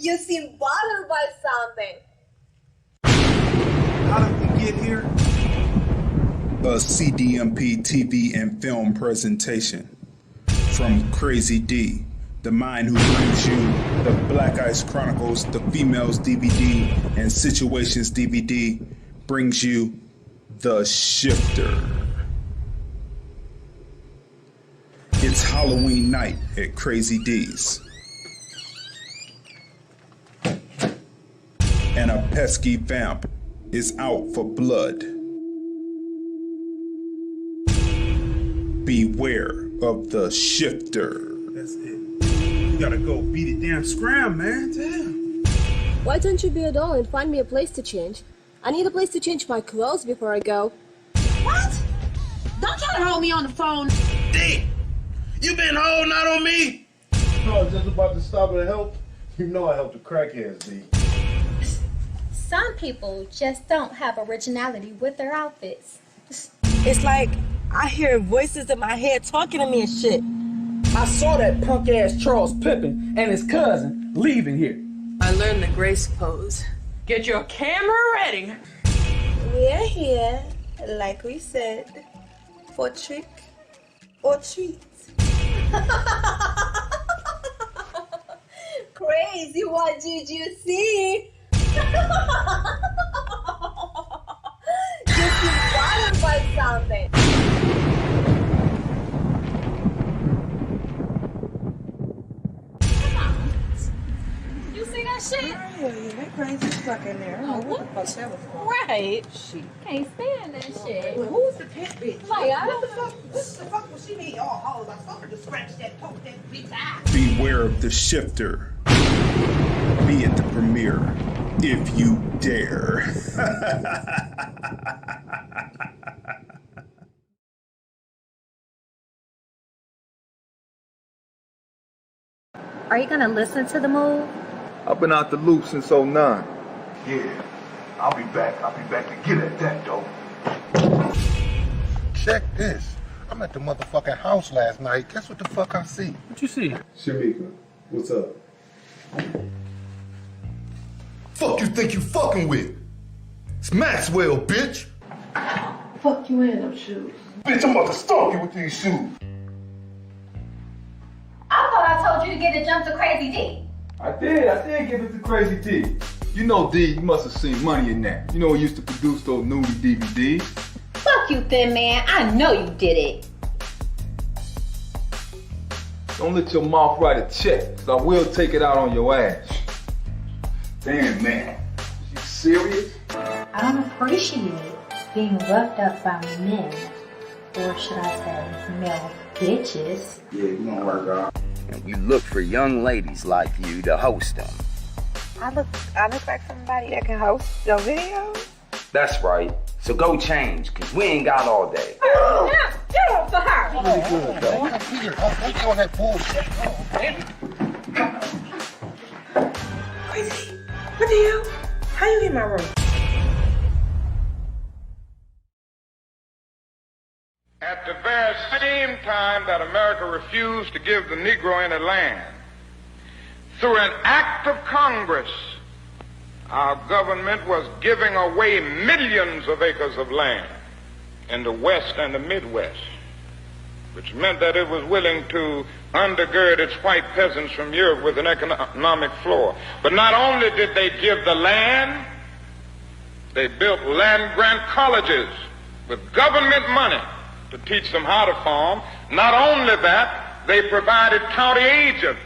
You seem bothered by something. How did we get here? A CDMP TV and film presentation from Crazy D, the mind who brings you the Black Ice Chronicles, the Females DVD, and Situations DVD, brings you The Shifter. It's Halloween night at Crazy D's. And a pesky vamp is out for blood. Beware of the shifter. That's it. You gotta go beat it damn scram, man. Damn. Why don't you be a doll and find me a place to change? I need a place to change my clothes before I go. What? Don't try to hold me on the phone. D! You been holding out on me? No, I was just about to stop and help. You know I help the crackheads, D. Some people just don't have originality with their outfits. It's like I hear voices in my head talking to me and shit. I saw that punk ass Charles Pippen and his cousin leaving here. I learned the grace pose. Get your camera ready. We're here, like we said, for trick or treat. Crazy, what did you see? You seem bothered by something. You see that shit? Yeah, that crazy fuck in there. I don't know what the fuck that was for. Right. She can't stand that shit. Well, who's the pet bitch? Like, What the fuck was she mean? Oh, I told her to scratch that poke that bitch eye. Beware of the shifter. Be at the premiere if you dare. Are you gonna listen to the move? I've been out the loop since '09. Yeah, I'll be back to get at that, though. Check this. I'm at the motherfucking house last night. Guess what the fuck I see? What you see? Shamika, what's up? Fuck you think you fucking with? It's Maxwell, bitch. Fuck you in them shoes. Bitch, I'm about to stalk you with these shoes. I thought I told you to get a jump to Crazy D. I did give it to Crazy D. You know, D, you must have seen money in that. You know, he used to produce those nudie DVDs. Fuck you, thin man. I know you did it. Don't let your mouth write a check, cause I will take it out on your ass. Damn, man. You serious? I don't appreciate being roughed up by men. Or should I say, male bitches. Yeah, you gonna work out. And we look for young ladies like you to host them. I look like somebody that can host your videos. That's right. So go change, cause we ain't got all day. Get off for her. Pretty good, though. I'm doing that bullshit. Crazy. What the hell? How you in my room? At the very same time that America refused to give the Negro any land, through an act of Congress, our government was giving away millions of acres of land in the West and the Midwest, which meant that it was willing to undergird its white peasants from Europe with an economic floor. But not only did they give the land, they built land-grant colleges with government money to teach them how to farm. Not only that, they provided county agents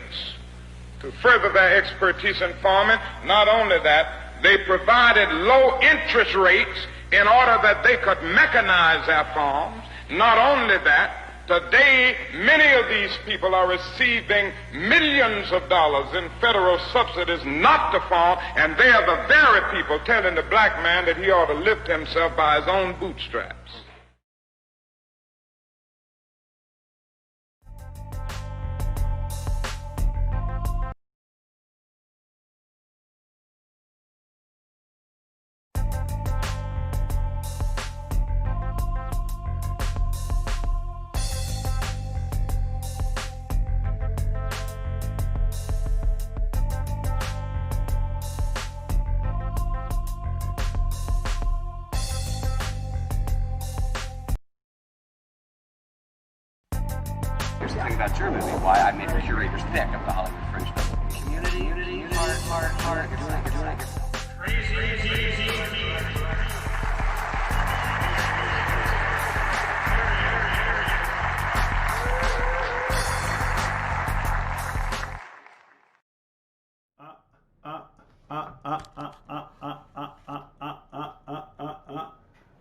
to further their expertise in farming. Not only that, they provided low interest rates in order that they could mechanize their farms. Not only that, today many of these people are receiving millions of dollars in federal subsidies not to farm, and they are the very people telling the black man that he ought to lift himself by his own bootstraps. Here's the thing about your movie, why I made the curator's pick of the Hollywood Fringe Festival. Community, heart,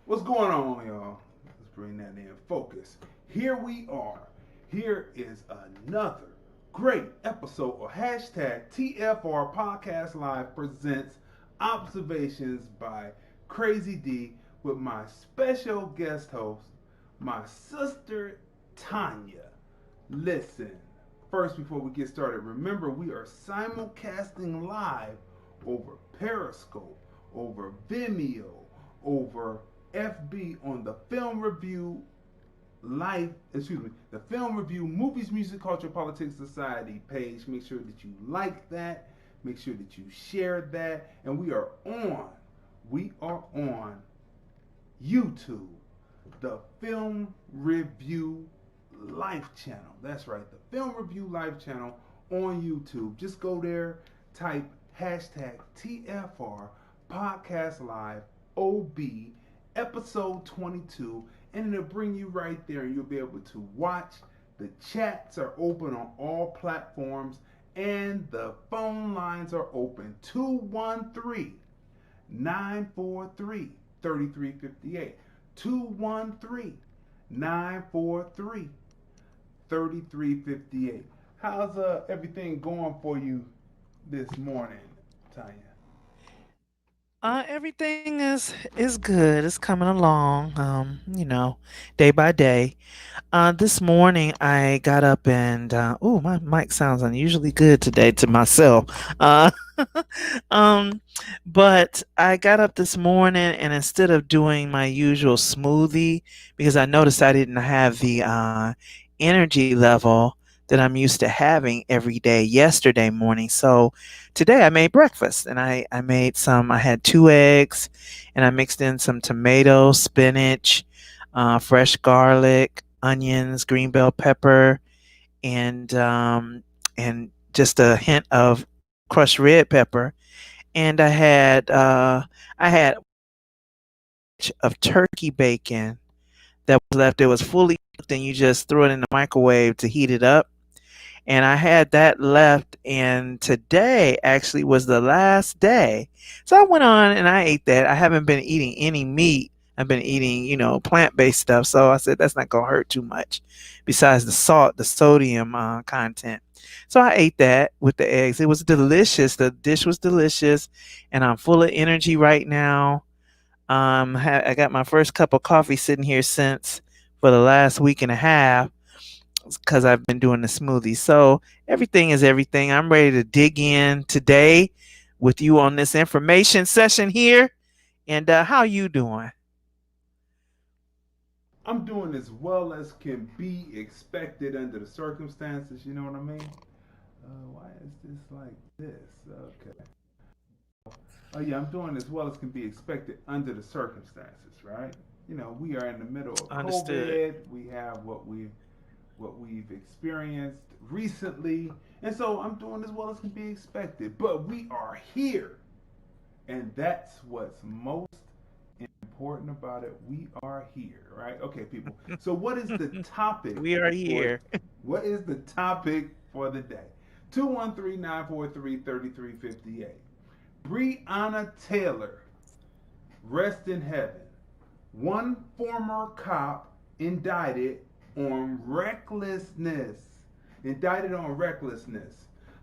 What's going on, y'all? Let's bring that in focus. Here we are. Here is another great episode of hashtag TFRPodcastLive presents Observations by Crazy D with my special guest host, my sister Tanya. Listen, first before we get started, remember we are simulcasting live over Periscope, over Vimeo, over FB on the Film Review the Film Review Movies, Music, Culture, Politics, Society page. Make sure that you like that. Make sure that you share that. And we are on YouTube, the Film Review Live channel. That's right, the Film Review Live channel on YouTube. Just go there, type hashtag TFR Podcast Live OB episode 22, and it'll bring you right there, and you'll be able to watch. The chats are open on all platforms, and the phone lines are open. 213-943-3358. 213-943-3358. How's everything going for you this morning, Tanya? Everything is good. It's coming along, day by day. This morning I got up and my mic sounds unusually good today to myself. But I got up this morning, and instead of doing my usual smoothie, because I noticed I didn't have the energy level that I'm used to having every day yesterday morning. So today I made breakfast, and I had 2 eggs, and I mixed in some tomatoes, spinach, fresh garlic, onions, green bell pepper, and just a hint of crushed red pepper. And I had of turkey bacon that was left. It was fully cooked, and you just throw it in the microwave to heat it up. And I had that left, and today actually was the last day. So I went on and I ate that. I haven't been eating any meat. I've been eating, plant-based stuff. So I said, that's not going to hurt too much besides the salt, the sodium content. So I ate that with the eggs. It was delicious. The dish was delicious, and I'm full of energy right now. I got my first cup of coffee sitting here for the last week and a half, because I've been doing the smoothie. So everything is everything. I'm ready to dig in today with you on this information session here. And how you doing? I'm doing as well as can be expected under the circumstances. You know what I mean? Why is this like this? Okay. Oh yeah, I'm doing as well as can be expected under the circumstances, right? We are in the middle of COVID. We have what we've experienced recently, and so I'm doing as well as can be expected. But we are here, and that's what's most important about it. We are here, right? Okay, people. So what is the topic? We are here. What is the topic for the day? 213-943-3358. Breonna Taylor, rest in heaven. One former cop indicted on recklessness.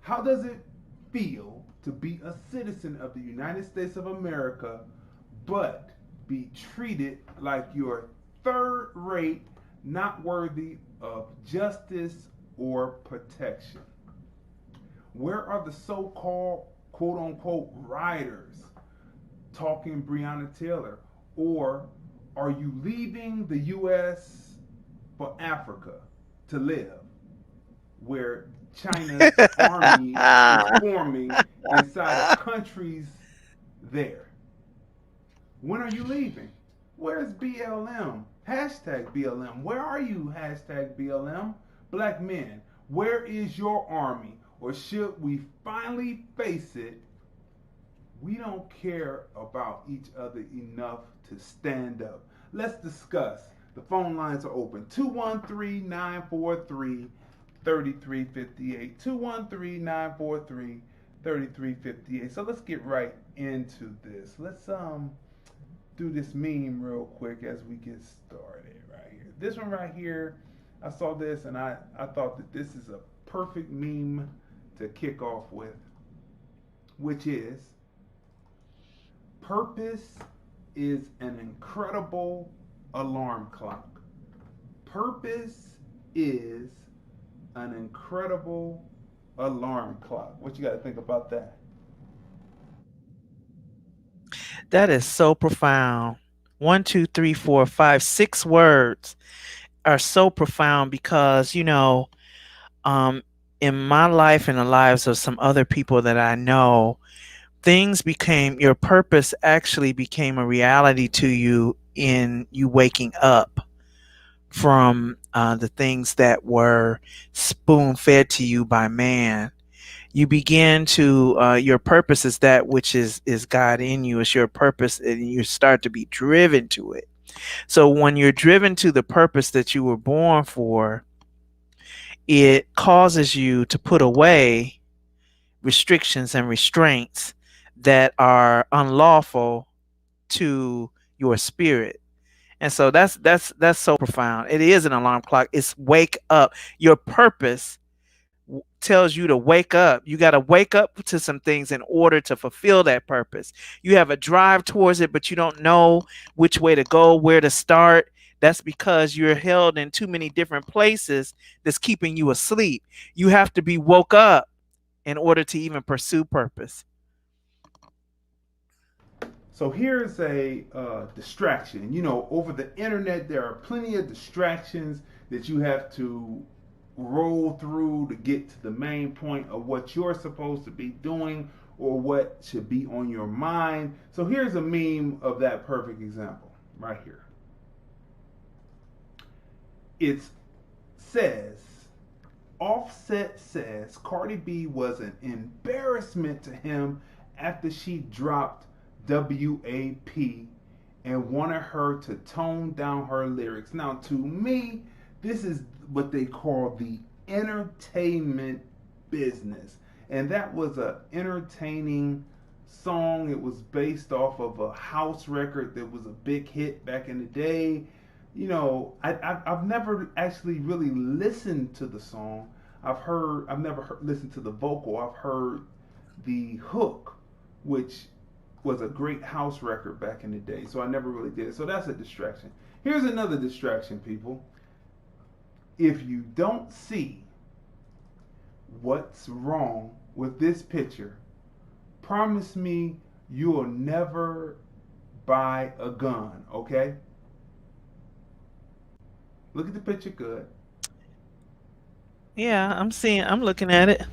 How does it feel to be a citizen of the United States of America, but be treated like you're third-rate, not worthy of justice or protection? Where are the so-called quote-unquote rioters talking Breonna Taylor? Or are you leaving the U.S. for Africa to live, where China's army is forming inside of countries there? When are you leaving? Where's BLM? Hashtag BLM. Where are you? Hashtag BLM. Black men, where is your army? Or should we finally face it? We don't care about each other enough to stand up. Let's discuss. The phone lines are open. 213-943-3358. 213-943-3358. So let's get right into this. Let's do this meme real quick as we get started right here. This one right here, I saw this and I thought that this is a perfect meme to kick off with, which is, purpose is an incredible alarm clock. Purpose is an incredible alarm clock. What you got to think about that? That is so profound. 1, 2, 3, 4, 5, 6 words are so profound because, in my life and the lives of some other people that I know, your purpose actually became a reality to you in you waking up from the things that were spoon-fed to you by man. You begin to, your purpose is that which is God in you. It's your purpose, and you start to be driven to it. So when you're driven to the purpose that you were born for, it causes you to put away restrictions and restraints that are unlawful to your spirit. And so that's so profound. It is an alarm clock. It's wake up. Your purpose tells you to wake up. You got to wake up to some things in order to fulfill that purpose. You have a drive towards it, but you don't know which way to go, where to start. That's because you're held in too many different places that's keeping you asleep. You have to be woke up in order to even pursue purpose. So here's a distraction. Over the internet, there are plenty of distractions that you have to roll through to get to the main point of what you're supposed to be doing or what should be on your mind. So here's a meme of that perfect example right here. It says, Offset says Cardi B was an embarrassment to him after she dropped WAP and wanted her to tone down her lyrics. Now, to me, this is what they call the entertainment business. And that was an entertaining song. It was based off of a house record that was a big hit back in the day. I've never actually really listened to the song. I've never listened to the vocal. I've heard the hook, which was a great house record back in the day. So I never really did it. So that's a distraction. Here's another distraction, people. If you don't see what's wrong with this picture, promise me you'll never buy a gun, okay? Look at the picture good. Yeah, I'm looking at it.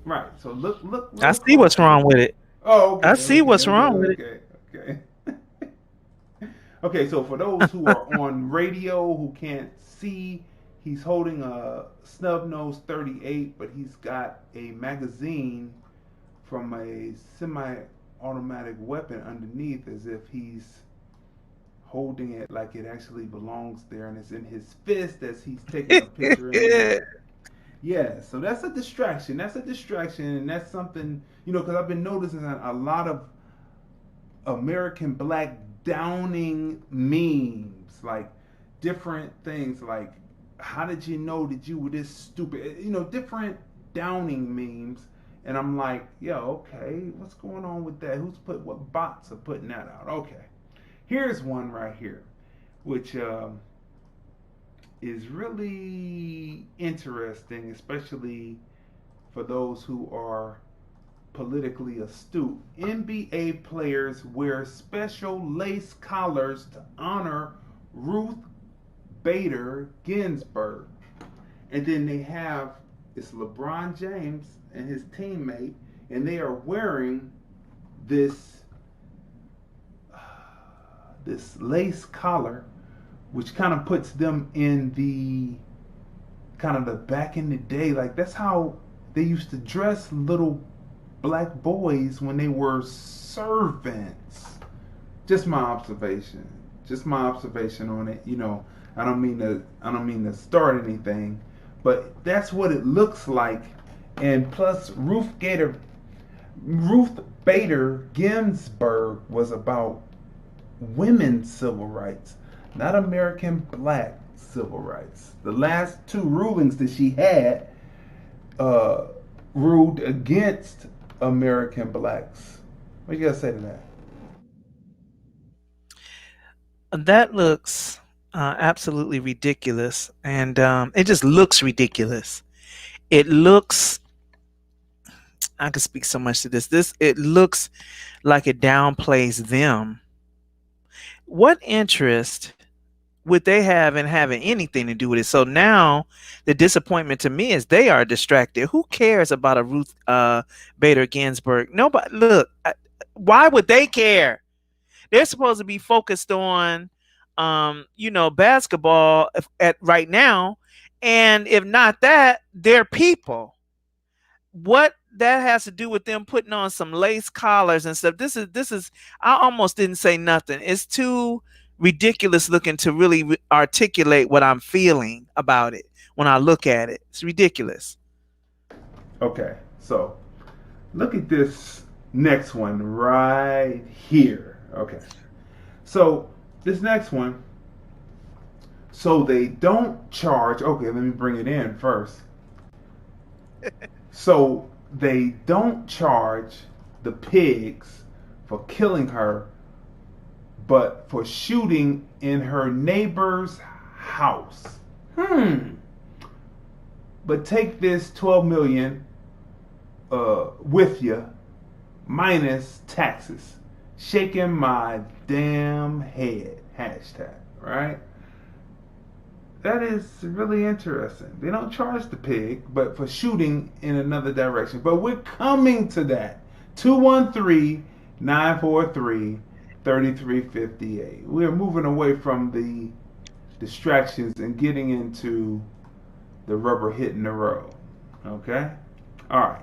Right. So look. I see what's wrong with it. Oh, okay. I see what's wrong with it. Okay. Okay, so for those who are on radio who can't see, he's holding a snub nose 38, but he's got a magazine from a semi-automatic weapon underneath, as if he's holding it like it actually belongs there, and it's in his fist as he's taking a picture. Yeah, so that's a distraction. And that's something, because I've been noticing a lot of American Black downing memes, like different things, like, how did you know that you were this stupid? Different downing memes. And I'm like, okay, what's going on with that? What bots are putting that out? Okay. Here's one right here, which is really interesting, especially for those who are politically astute. NBA players wear special lace collars to honor Ruth Bader Ginsburg. And then they have, it's LeBron James and his teammate, and they are wearing this lace collar, which kind of puts them in the kind of the back in the day, like that's how they used to dress little black boys when they were servants. Just my observation on it. You know, I don't mean to start anything, but that's what it looks like. And plus, Ruth Bader Ginsburg was about women's civil rights, not American black civil rights. The last two rulings that she had ruled against American blacks. What you gotta say to that? That looks absolutely ridiculous, and it just looks ridiculous. It looks, I could speak so much to this. It looks like it downplays them. What interest would they have in having anything to do with it? So now the disappointment to me is they are distracted. Who cares about a Ruth Bader Ginsburg? Nobody. Look, why would they care? They're supposed to be focused on, basketball at right now. And if not that, they're people. What that has to do with them putting on some lace collars and stuff. This is, I almost didn't say nothing. It's too ridiculous looking to really articulate what I'm feeling about it when I look at it. It's ridiculous. Okay, so look at this next one right here. Okay, so this next one, so they don't charge. Okay, let me bring it in first. So they don't charge the pigs for killing her, but for shooting in her neighbor's house. But take this 12 million with you, minus taxes. Shaking my damn head. Hashtag, right? That is really interesting. They don't charge the pig, but for shooting in another direction. But we're coming to that. 213-943-3358. We're moving away from the distractions and getting into the rubber hitting the road. Okay? All right.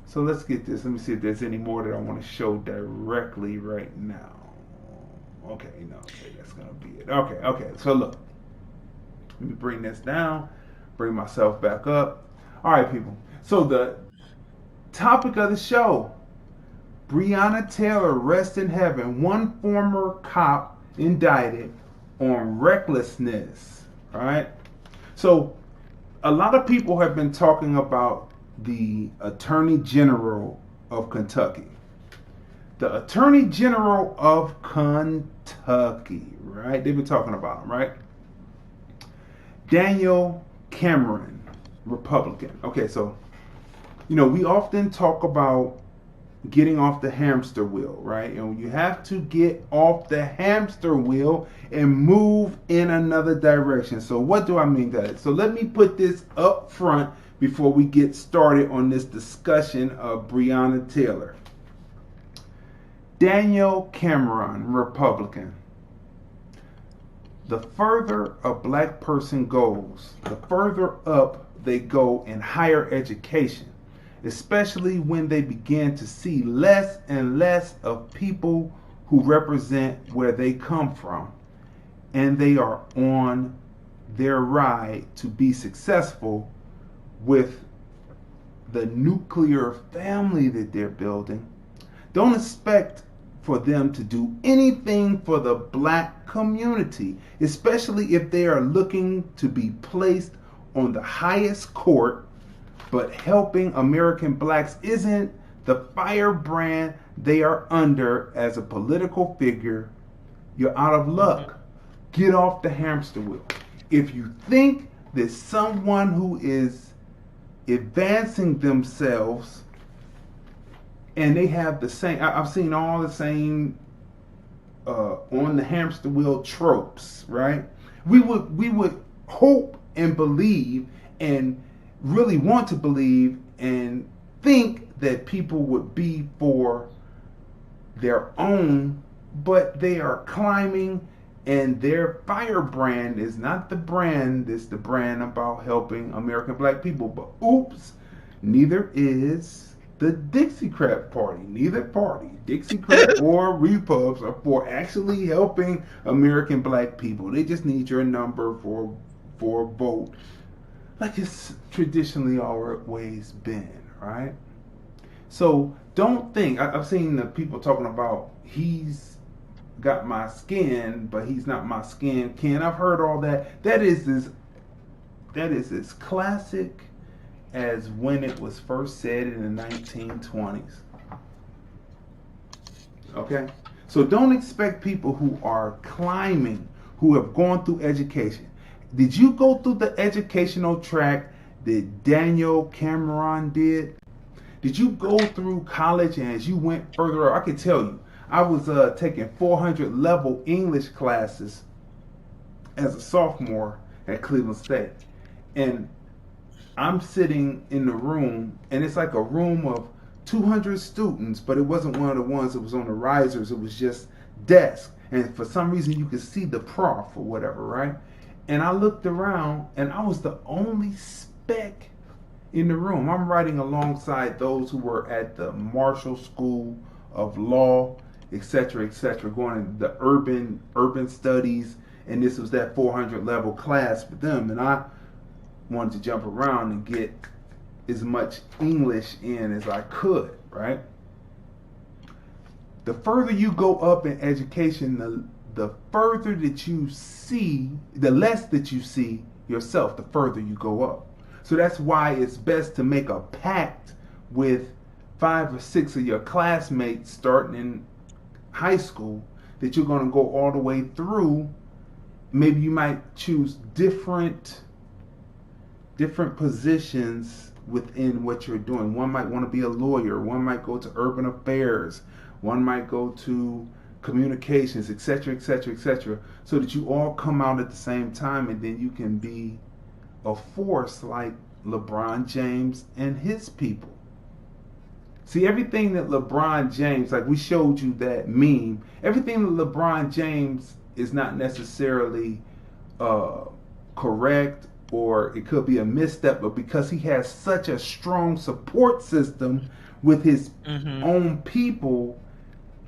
So let's get this. Let me see if there's any more that I want to show directly right now. Okay, no. Okay, that's going to be it. Okay. So look. Let me bring this down. Bring myself back up. All right, people. So the topic of the show, Breonna Taylor, rest in heaven. One former cop indicted on recklessness. All right. So a lot of people have been talking about the Attorney General of Kentucky. The Attorney General of Kentucky, right? They've been talking about him, right? Daniel Cameron, Republican. Okay, so, we often talk about getting off the hamster wheel, right? And you have to get off the hamster wheel and move in another direction. So what do I mean by that? So let me put this up front before we get started on this discussion of Breonna Taylor. Daniel Cameron, Republican. The further a black person goes, the further up they go in higher education, especially when they begin to see less and less of people who represent where they come from, and they are on their ride to be successful with the nuclear family that they're building. Don't expect for them to do anything for the black community, especially if they are looking to be placed on the highest court. But helping American blacks isn't the firebrand they are under as a political figure. You're out of luck. Get off the hamster wheel. If you think that someone who is advancing themselves and they have the same, I've seen all the same on the hamster wheel tropes, right? We would hope and believe and really want to believe and think that people would be for their own, but they are climbing And their firebrand is not the brand, it's the brand about helping American black people. But oops, neither is the Dixiecrat Party. Neither party, Dixiecrat or Repubs, are for actually helping American black people. They just need your number for a vote, like it's traditionally always been, right? So don't think, I've seen the people talking about he's got my skin, but he's not my skin kin. I've heard all that. That is as classic as when it was first said in the 1920s. Okay? So don't expect people who are climbing, who have gone through education. Did you go through the educational track that Daniel Cameron did? Did you go through college, and as you went further up, I can tell you, I was taking 400 level English classes as a sophomore at Cleveland State. And I'm sitting in the room, and it's like a room of 200 students, but it wasn't one of the ones that was on the risers. It was just desks. And for some reason, you could see the prof or whatever, right? And I looked around, and I was the only spec in the room. I'm writing alongside those who were at the Marshall School of Law, etc., going into the urban studies, and this was that 400 level class for them, and I wanted to jump around and get as much English in as I could, right? The further you go up in education, the further that you see, the less that you see yourself, the further you go up. So that's why it's best to make a pact with 5 or 6 of your classmates starting in high school that you're going to go all the way through. Maybe you might choose different positions within what you're doing. One might want to be a lawyer, one might go to urban affairs, one might go to communications, etc., so that you all come out at the same time, and then you can be a force like LeBron James and his people. See, everything that LeBron James, like we showed you that meme, everything that LeBron James is not necessarily correct, or it could be a misstep, but because he has such a strong support system with his own people,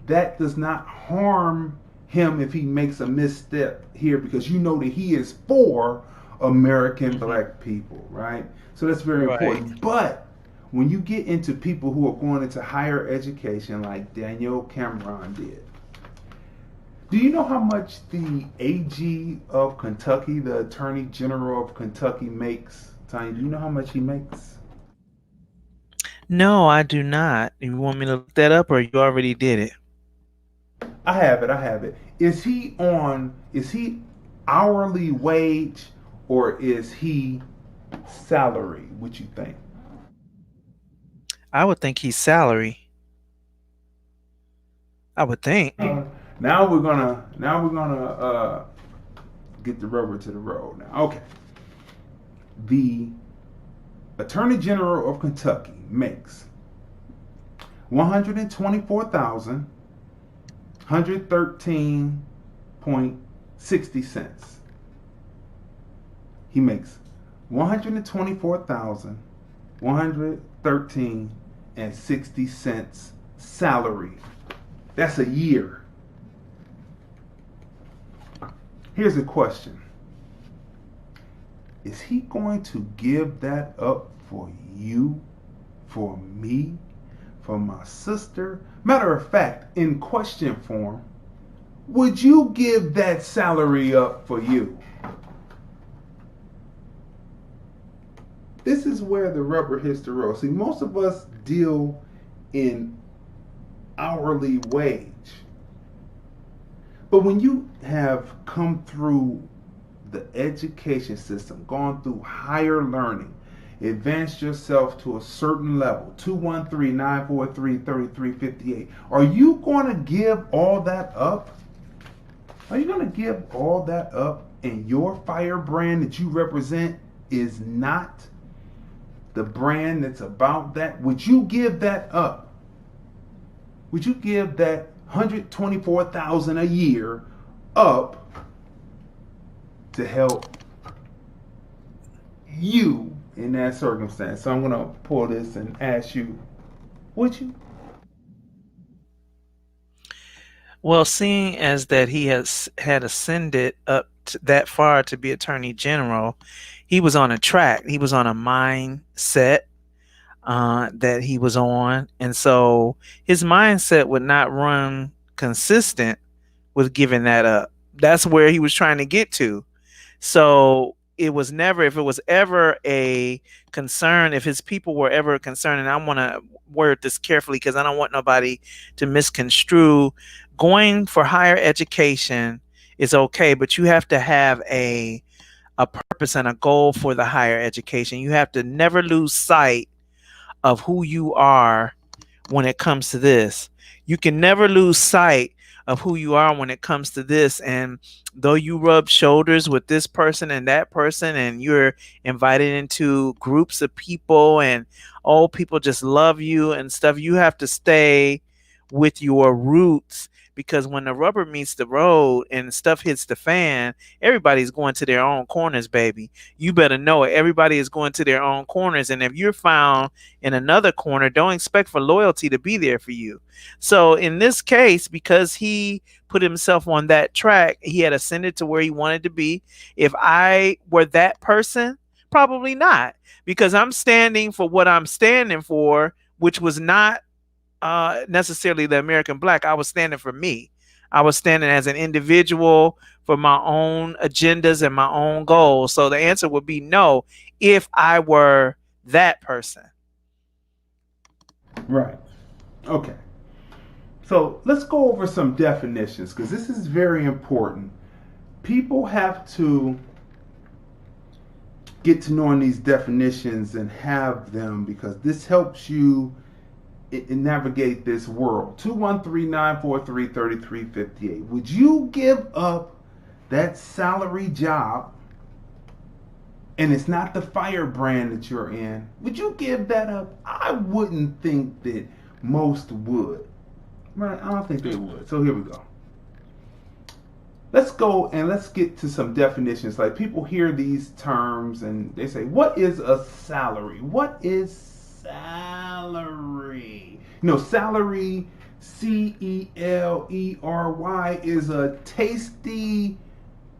that does not harm him if he makes a misstep here, because you know that he is for American black people, right? So that's very important. But when you get into people who are going into higher education like Daniel Cameron did, do you know how much the AG of Kentucky, the Attorney General of Kentucky, makes? Tanya, do you know how much he makes? No, I do not. You want me to look that up, or you already did it? I have it. Is he hourly wage, or is he salary? What you think? I would think he's salary. I would think. Now we're gonna get the rubber to the road. Now, okay. The Attorney General of Kentucky makes $113.60. He makes $124,113.60 salary. That's a year. Here's a question. Is he going to give that up for you, for me, for my sister? Matter of fact, in question form, would you give that salary up for you? This is where the rubber hits the road. See, most of us deal in hourly wage. But when you have come through the education system, gone through higher learning, advanced yourself to a certain level, 213-943-3358, are you going to give all that up? Are you going to give all that up, and your firebrand that you represent is not the brand that's about that? Would you give that up? Would you give that $124,000 a year up to help you in that circumstance. So I'm going to pull this and ask you, would you? Well, seeing as that he had ascended up that far to be Attorney General, he was on a track. He was on a mindset that he was on. And so his mindset would not run consistent with giving that up. That's where he was trying to get to. So it was never, if it was ever a concern, if his people were ever concerned, and I want to word this carefully because I don't want nobody to misconstrue, going for higher education is okay, but you have to have a purpose and a goal for the higher education. You have to never lose sight of who you are when it comes to this. You can never lose sight of who you are when it comes to this. And though you rub shoulders with this person and that person, and you're invited into groups of people and all people just love you and stuff, you have to stay with your roots, because when the rubber meets the road and stuff hits the fan, everybody's going to their own corners, baby. You better know it. Everybody is going to their own corners. And if you're found in another corner, don't expect for loyalty to be there for you. So in this case, because he put himself on that track, he had ascended to where he wanted to be. If I were that person, probably not, because I'm standing for what I'm standing for, which was not necessarily the American black. I was standing for me. I was standing as an individual for my own agendas and my own goals. So the answer would be no if I were that person. Right. Okay. So let's go over some definitions, because this is very important. People have to get to knowing these definitions and have them, because this helps you navigate this world. 213-943-3358. Would you give up that salary job, and it's not the firebrand that you're in? Would you give that up? I wouldn't think that most would. Right? I don't think they would. So here we go. Let's go and let's get to some definitions. Like, people hear these terms and they say, what is a salary? What is salary? You know, salary, Celery, is a tasty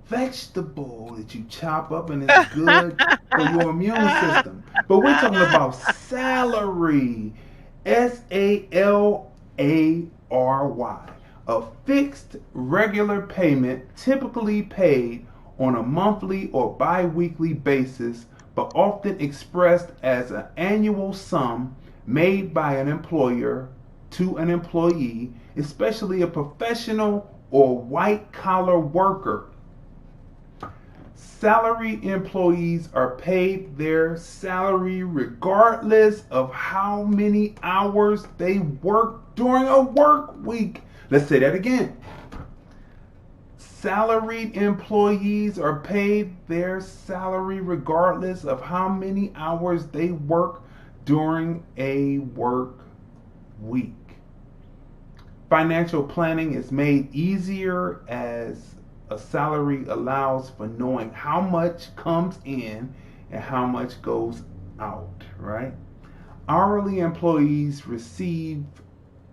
vegetable that you chop up and it's good for your immune system. But we're talking about salary, SALARY, a fixed regular payment typically paid on a monthly or bi-weekly basis, but often expressed as an annual sum made by an employer to an employee, especially a professional or white-collar worker. Salaried employees are paid their salary regardless of how many hours they work during a work week. Let's say that again. Salaried employees are paid their salary regardless of how many hours they work during a work week. Financial planning is made easier as a salary allows for knowing how much comes in and how much goes out, right? Hourly employees receive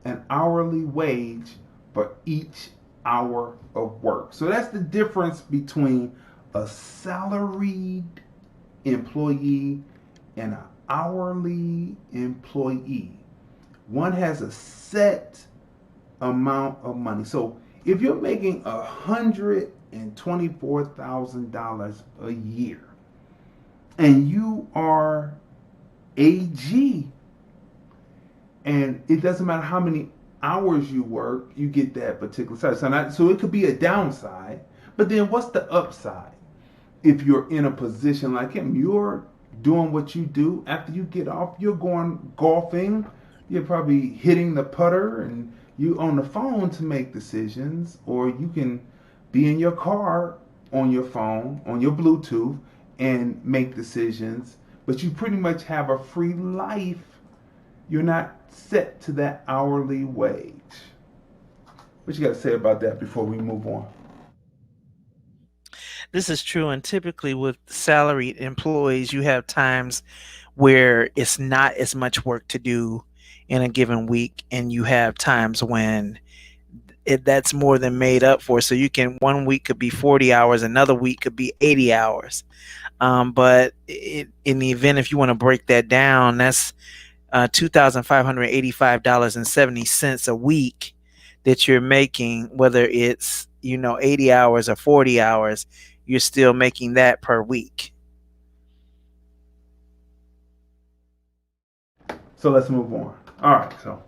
an hourly wage for each hour of work. So that's the difference between a salaried employee and an hourly employee. One has a set amount of money. So if you're making $124,000 a year and you are AG, and it doesn't matter how many hours you work, you get that particular size. So it could be a downside, but then what's the upside? If you're in a position like him, you're doing what you do. After you get off, you're going golfing, you're probably hitting the putter, and you on the phone to make decisions, or you can be in your car on your phone, on your Bluetooth, and make decisions, but you pretty much have a free life. You're not set to that hourly wage. What you got to say about that before we move on? This is true, and typically with salaried employees, you have times where it's not as much work to do in a given week, and you have times when that's more than made up for. So you can, one week could be 40 hours, another week could be 80 hours. But in the event, if you want to break that down, that's $2,585.70 a week that you're making, whether it's 80 hours or 40 hours, you're still making that per week. So let's move on. All right, so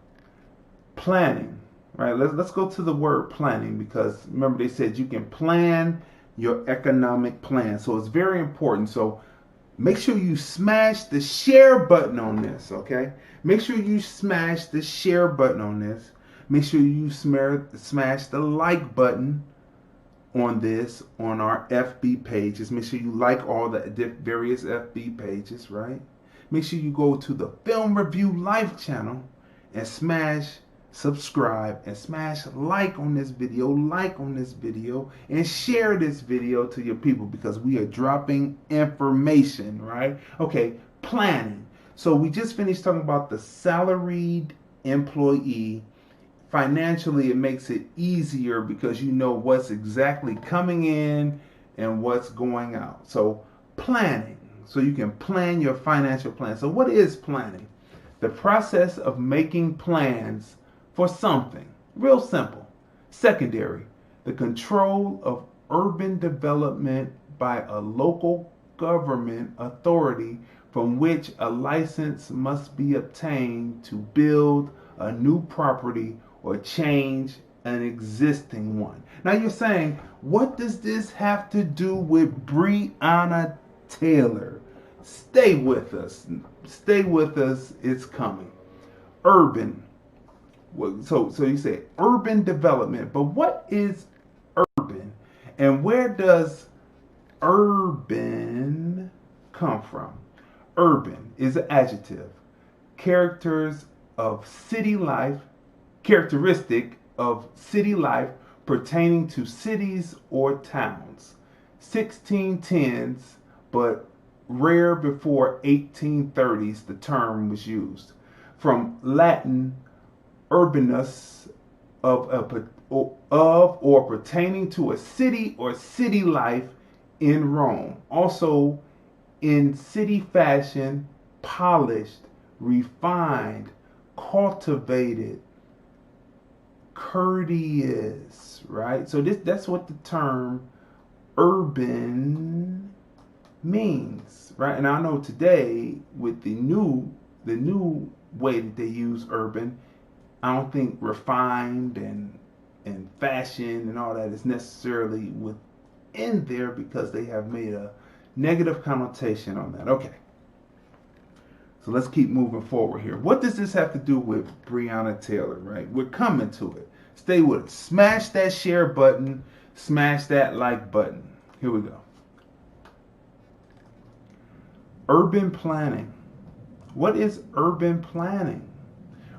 planning, right? Let's go to the word planning, because remember they said you can plan your economic plan. So it's very important. So make sure you smash the share button on this, okay? Make sure you smash the share button on this. Make sure you smash the like button on this, on our FB pages. Make sure you like all the various FB pages, right? Make sure you go to the Film Review Life channel and smash subscribe and smash like on this video, and share this video to your people, because we are dropping information, right? Okay, planning. So we just finished talking about the salaried employee. Financially, it makes it easier because you know what's exactly coming in and what's going out. So planning. So you can plan your financial plan. So what is planning? The process of making plans for something. Real simple. Secondary. The control of urban development by a local government authority from which a license must be obtained to build a new property or change an existing one. Now you're saying, what does this have to do with Breonna Taylor? Stay with us. Stay with us. It's coming. Urban. So you say urban development, but what is urban? And where does urban come from? Urban is an adjective. Characteristic of city life pertaining to cities or towns. 1610s, but rare before 1830s the term was used. From Latin urbanus, of or pertaining to a city or city life in Rome. Also in city fashion, polished, refined, cultivated, courteous, right? So that's what the term urban means, right? And I know today with the new way that they use urban, I don't think refined and fashion and all that is necessarily within there, because they have made a negative connotation on that. Okay. So let's keep moving forward here. What does this have to do with Breonna Taylor, right? We're coming to it. Stay with it. Smash that share button. Smash that like button. Here we go. Urban planning. What is urban planning?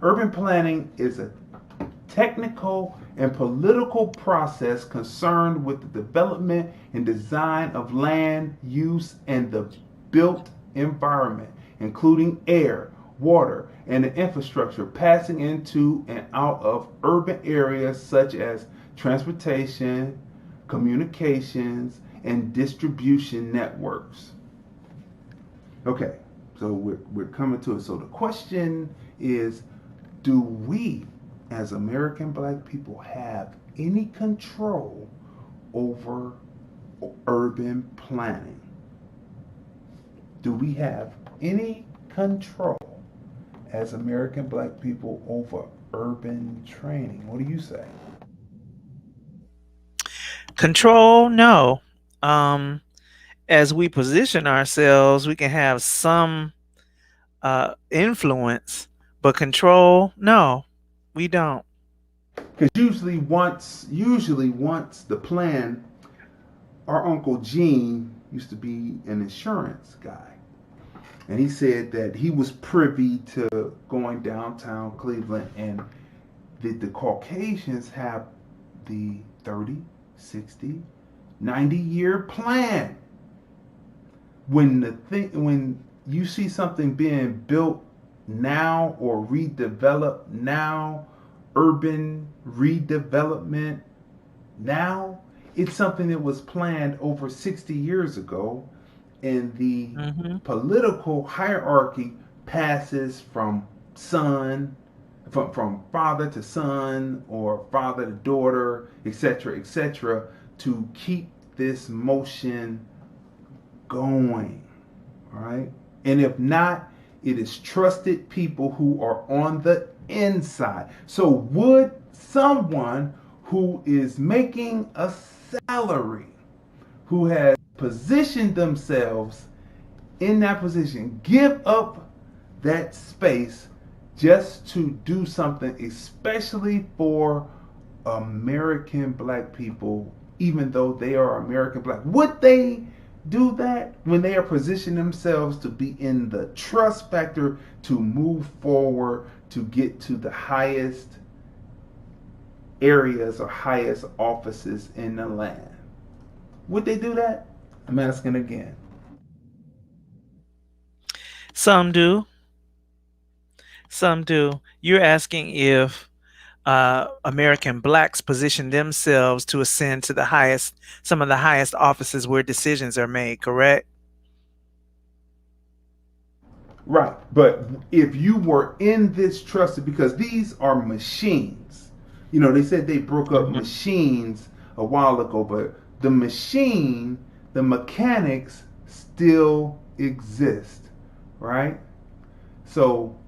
Urban planning is a technical and political process concerned with the development and design of land use and the built environment, including air, water, and the infrastructure passing into and out of urban areas such as transportation, communications, and distribution networks. Okay, so we're coming to it. So the question is, do we as American Black people have any control over urban planning? Do we have any control as American Black people over urban training? What do you say? Control, no. As we position ourselves, we can have some influence, but control, no, we don't. Because usually once the plan, our Uncle Gene used to be an insurance guy. And he said that he was privy to going downtown Cleveland, and the Caucasians have the 30, 60, 90-year plan. When you see something being built now or redeveloped now, urban redevelopment now, it's something that was planned over 60 years ago, and the political hierarchy passes from father to son or father to daughter, etc., to keep this motion going, all right? And if not, it is trusted people who are on the inside. So would someone who is making a salary, who has positioned themselves in that position, give up that space just to do something, especially for American black people, even though they are American black? Would they do that when they are positioning themselves to be in the trust factor to move forward, to get to the highest areas or highest offices in the land? Would they do that? I'm asking again. Some do. Some do. You're asking if American blacks position themselves to ascend to some of the highest offices where decisions are made, correct? Right. But if you were in this trusted, because these are machines, you know, they said they broke up machines a while ago, but the machine, the mechanics still exist, right? So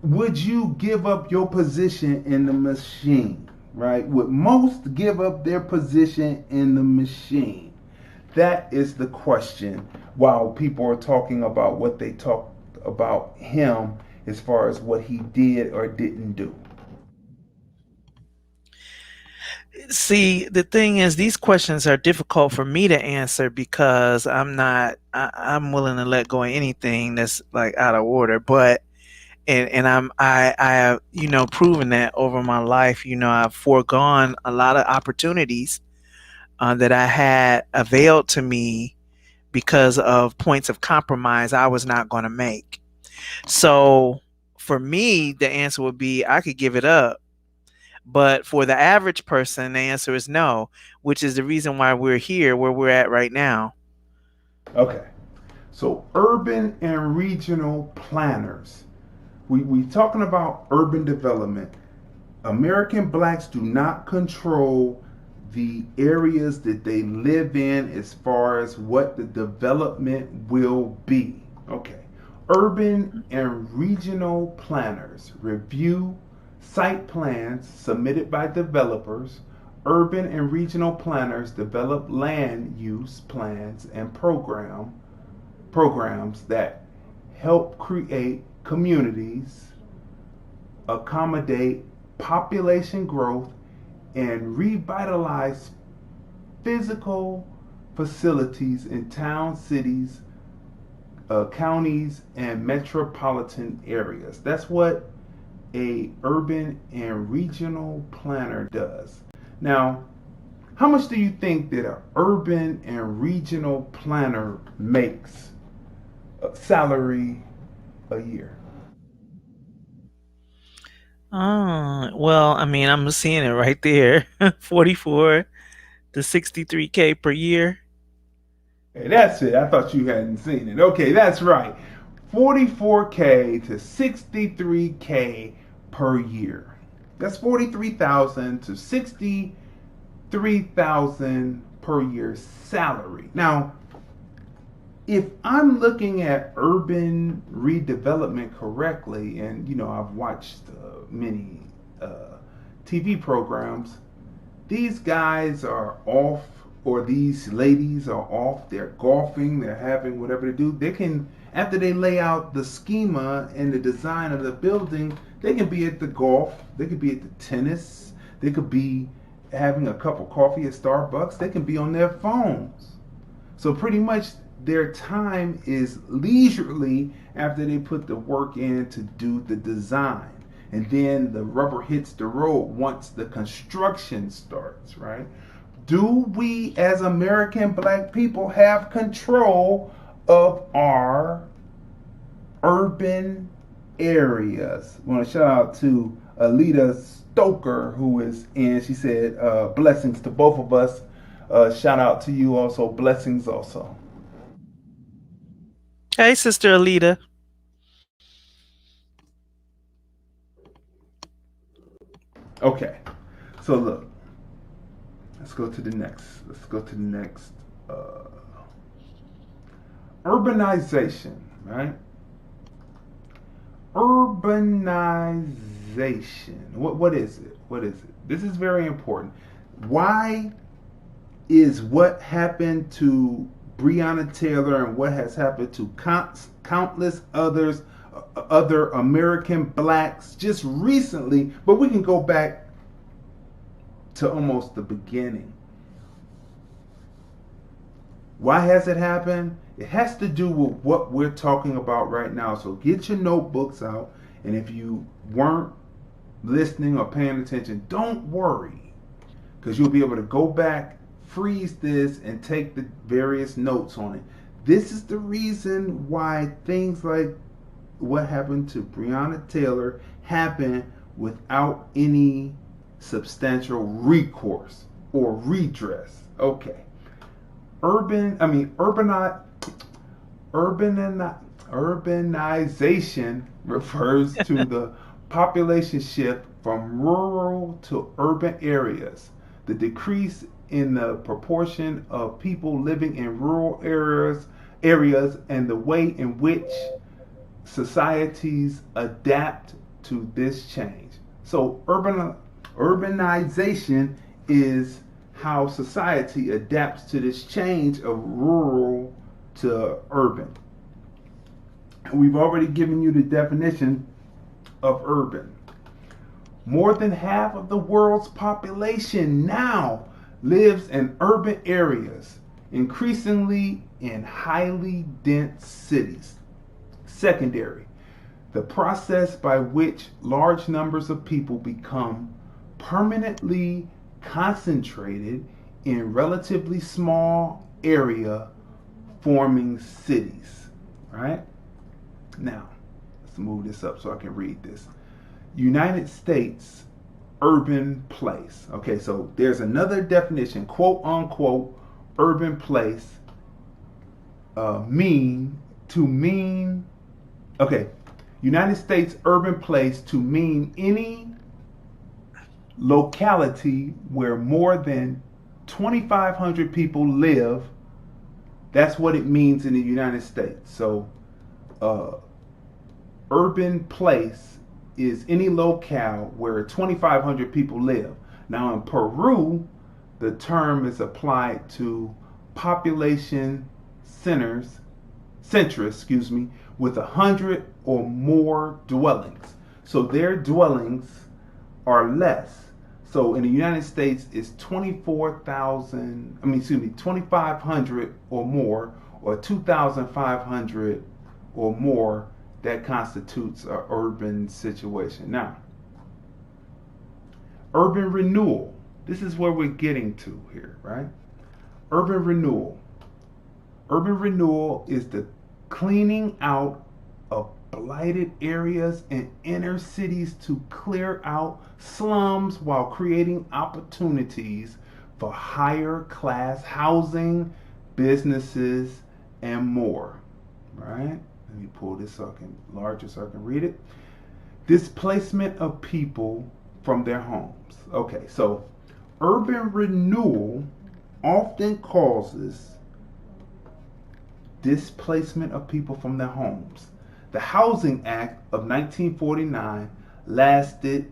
would you give up your position in the machine, right? Would most give up their position in the machine? That is the question, while people are talking about what they talked about him as far as what he did or didn't do. See, the thing is, these questions are difficult for me to answer because I'm willing to let go of anything that's like out of order, but I have, proven that over my life. I've foregone a lot of opportunities that I had availed to me because of points of compromise I was not going to make. So for me, the answer would be I could give it up. But for the average person, the answer is no, which is the reason why we're here where we're at right now. Okay. So urban and regional planners. We talking about urban development. American blacks do not control the areas that they live in as far as what the development will be. Okay. Urban and regional planners review site plans submitted by developers. Urban and regional planners develop land use plans and programs that help create communities, accommodate population growth, and revitalize physical facilities in towns, cities, counties, and metropolitan areas. That's what a urban and regional planner does. Now, how much do you think that an urban and regional planner makes salary a year? Well, I mean, I'm seeing it right there. 44 to 63K per year. Hey, that's it. I thought you hadn't seen it. Okay, that's right. 44K to 63K per year. That's 43,000 to 63,000 per year salary. Now, if I'm looking at urban redevelopment correctly, and I've watched many TV programs, these guys are off, or these ladies are off, they're golfing, they're having whatever they do. They can, after they lay out the schema and the design of the building, they can be at the golf, they could be at the tennis, they could be having a cup of coffee at Starbucks, they can be on their phones. So pretty much their time is leisurely after they put the work in to do the design. And then the rubber hits the road once the construction starts, right? do we as American black people have control of our urban areas? I want to shout out to Alita Stoker, who is in. She said, blessings to both of us. Shout out to you also. Blessings also. Hey, Sister Alita. Okay. So look. Let's go to the next. Urbanization, right? Urbanization. What is it? This is very important. Why is what happened to Breonna Taylor and what has happened to countless other American blacks just recently, but we can go back to almost the beginning. Why has it happened? It has to do with what we're talking about right now. So get your notebooks out, and if you weren't listening or paying attention, don't worry, because you'll be able to go back, freeze this, and take the various notes on it. This is the reason why things like what happened to Breonna Taylor happened without any substantial recourse or redress. Okay. Urbanization refers to the population shift from rural to urban areas. The decrease in the proportion of people living in rural areas and the way in which societies adapt to this change. So urbanization is how society adapts to this change of rural to urban. And we've already given you the definition of urban. More than half of the world's population now lives in urban areas, increasingly in highly dense cities. Secondary, the process by which large numbers of people become permanently concentrated in relatively small area, forming cities. Right? Now, let's move this up so I can read this. United States urban place. Okay, so there's another definition, quote unquote, urban place. United States urban place to mean any locality where more than 2,500 people live. That's what it means in the United States. So, urban place is any locale where 2,500 people live. Now in Peru, the term is applied to population centers with 100 or more dwellings. So their dwellings are less. So in the United States, it's 2,500 or more, or 2,500 or more. That constitutes an urban situation. Now, urban renewal. This is where we're getting to here, right? Urban renewal. Urban renewal is the cleaning out of blighted areas in inner cities to clear out slums while creating opportunities for higher class housing, businesses, and more, right? Let me pull this larger so I can read it. Displacement of people from their homes. Okay, so urban renewal often causes displacement of people from their homes. The Housing Act of 1949 lasted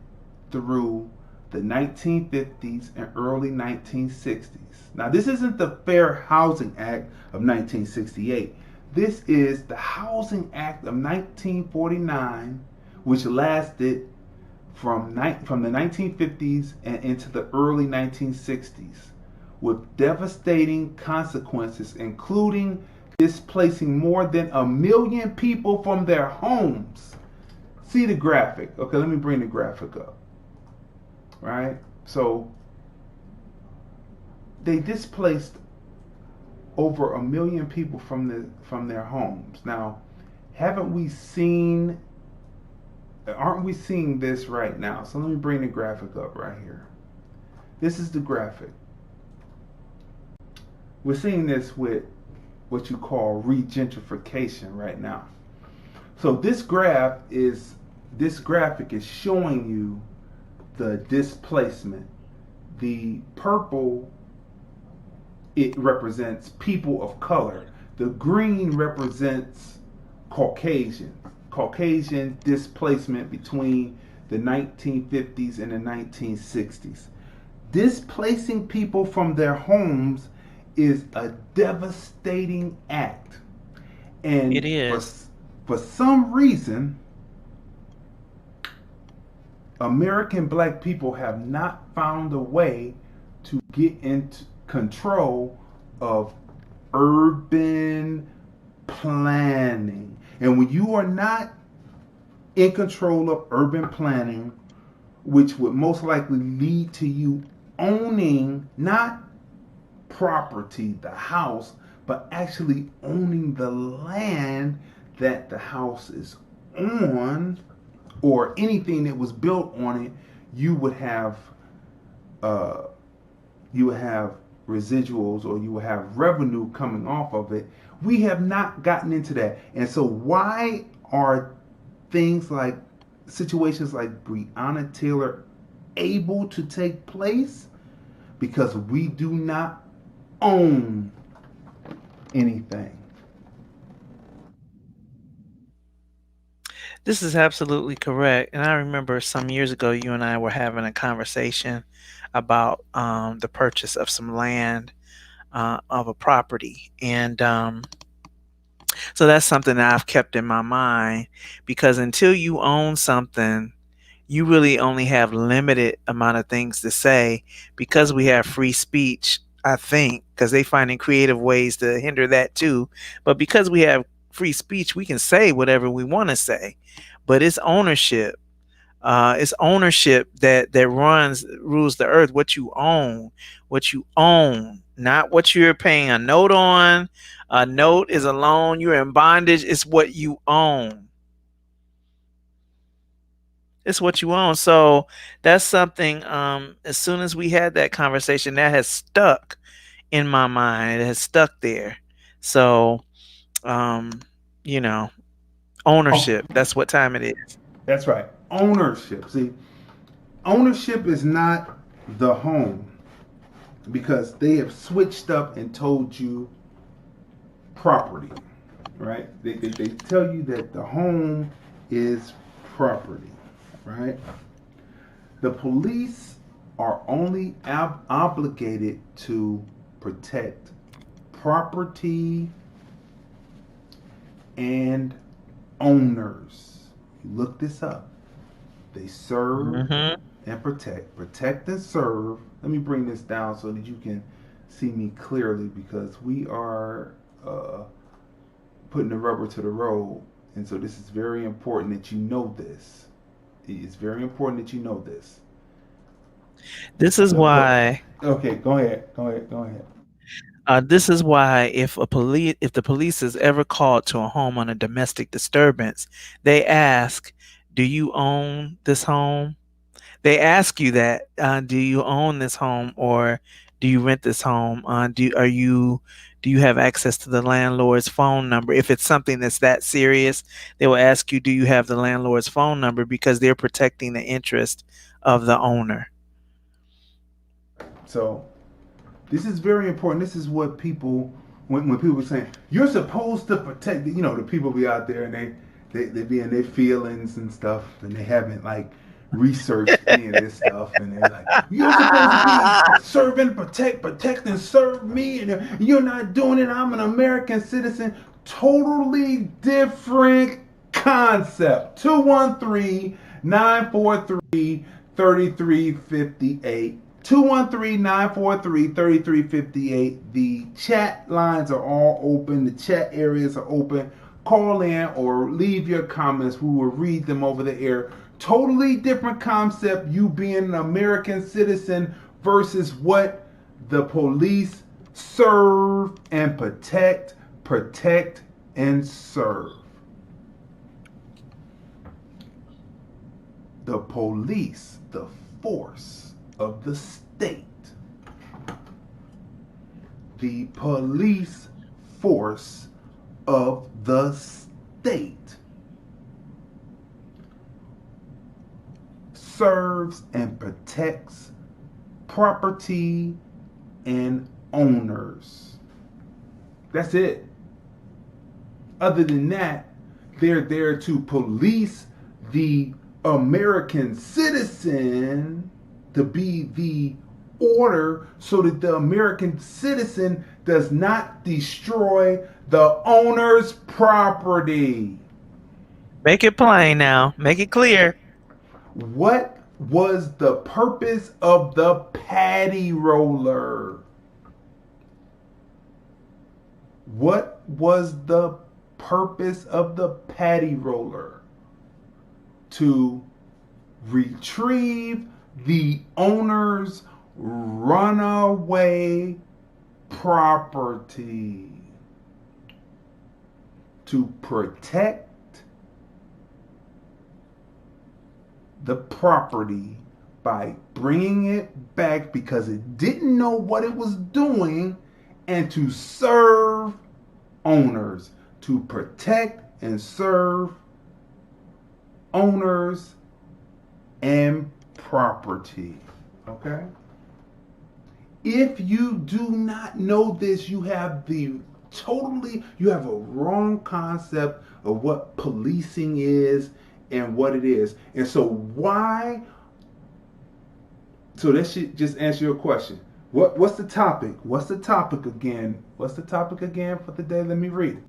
through the 1950s and early 1960s. Now, this isn't the Fair Housing Act of 1968. This is the Housing Act of 1949, which lasted from the 1950s and into the early 1960s, with devastating consequences, including displacing more than 1 million people from their homes. See the graphic. Okay, let me bring the graphic up. Right? So, they displaced over 1 million people from their homes. Now, aren't we seeing this right now? So let me bring the graphic up right here. This is the graphic. We're seeing this with what you call regentrification right now. So this graphic is showing you the displacement. The purple, it represents people of color. The green represents Caucasian displacement between the 1950s and the 1960s. Displacing people from their homes is a devastating act. And it is. For some reason, American black people have not found a way to get into control of urban planning. And when you are not in control of urban planning, which would most likely lead to you owning not property, the house, but actually owning the land that the house is on, or anything that was built on it, you would have residuals, or you would have revenue coming off of it. We have not gotten into that. And so why are things like situations like Breonna Taylor able to take place? Because we do not own anything. This is absolutely correct. And I remember some years ago, you and I were having a conversation about the purchase of some land of a property. And so that's something that I've kept in my mind, because until you own something, you really only have limited amount of things to say, because we have free speech, I think, because they finding creative ways to hinder that too. But because we have free speech, we can say whatever we want to say. But it's ownership. It's ownership that rules the earth. What you own, not what you're paying a note on. A note is a loan. You're in bondage. It's what you own. It's what you own. So that's something, as soon as we had that conversation, that has stuck in my mind. It has stuck there. So, ownership, that's what time it is. That's right. Ownership. See, ownership is not the home, because they have switched up and told you property, right? They tell you that the home is property, right? The police are only obligated to protect property and owners. You look this up. They serve and protect. Protect and serve. Let me bring this down so that you can see me clearly, because we are putting the rubber to the road. And so this is very important that you know this. It's very important that you know this. This is why. Okay, go ahead. This is why if the police is ever called to a home on a domestic disturbance, they ask, "Do you own this home?" They ask you that. Do you own this home, or do you rent this home? Do you have access to the landlord's phone number? If it's something that's that serious, they will ask you, do you have the landlord's phone number? Because they're protecting the interest of the owner. So this is very important. This is what people, when people are saying, you're supposed to protect, the people be out there and they be in their feelings and stuff, and they haven't researched any of this stuff, and they're like, you're supposed to be serving, protect and serve me, and you're not doing it. I'm an American citizen. Totally different concept. 213-943-3358. 213-943-3358. The chat lines are all open. The chat areas are open. Call in or leave your comments. We will read them over the air. Totally different concept, you being an American citizen versus what The police serve and protect and serve. The police, the force of the state. The police force of the state serves and protects property and owners. That's it. Other than that, they're there to police the American citizen, to be the order so that the American citizen does not destroy the owner's property. Make it plain now. Make it clear. What was the purpose of the patty roller? What was the purpose of the patty roller? To retrieve the owner's runaway property. To protect the property by bringing it back because it didn't know what it was doing, and to serve owners, to protect and serve owners and property. Okay? If you do not know this, you have a wrong concept of what policing is and what it is. And so that should just answer your question. What's the topic? What's the topic again? What's the topic again for the day? Let me read it.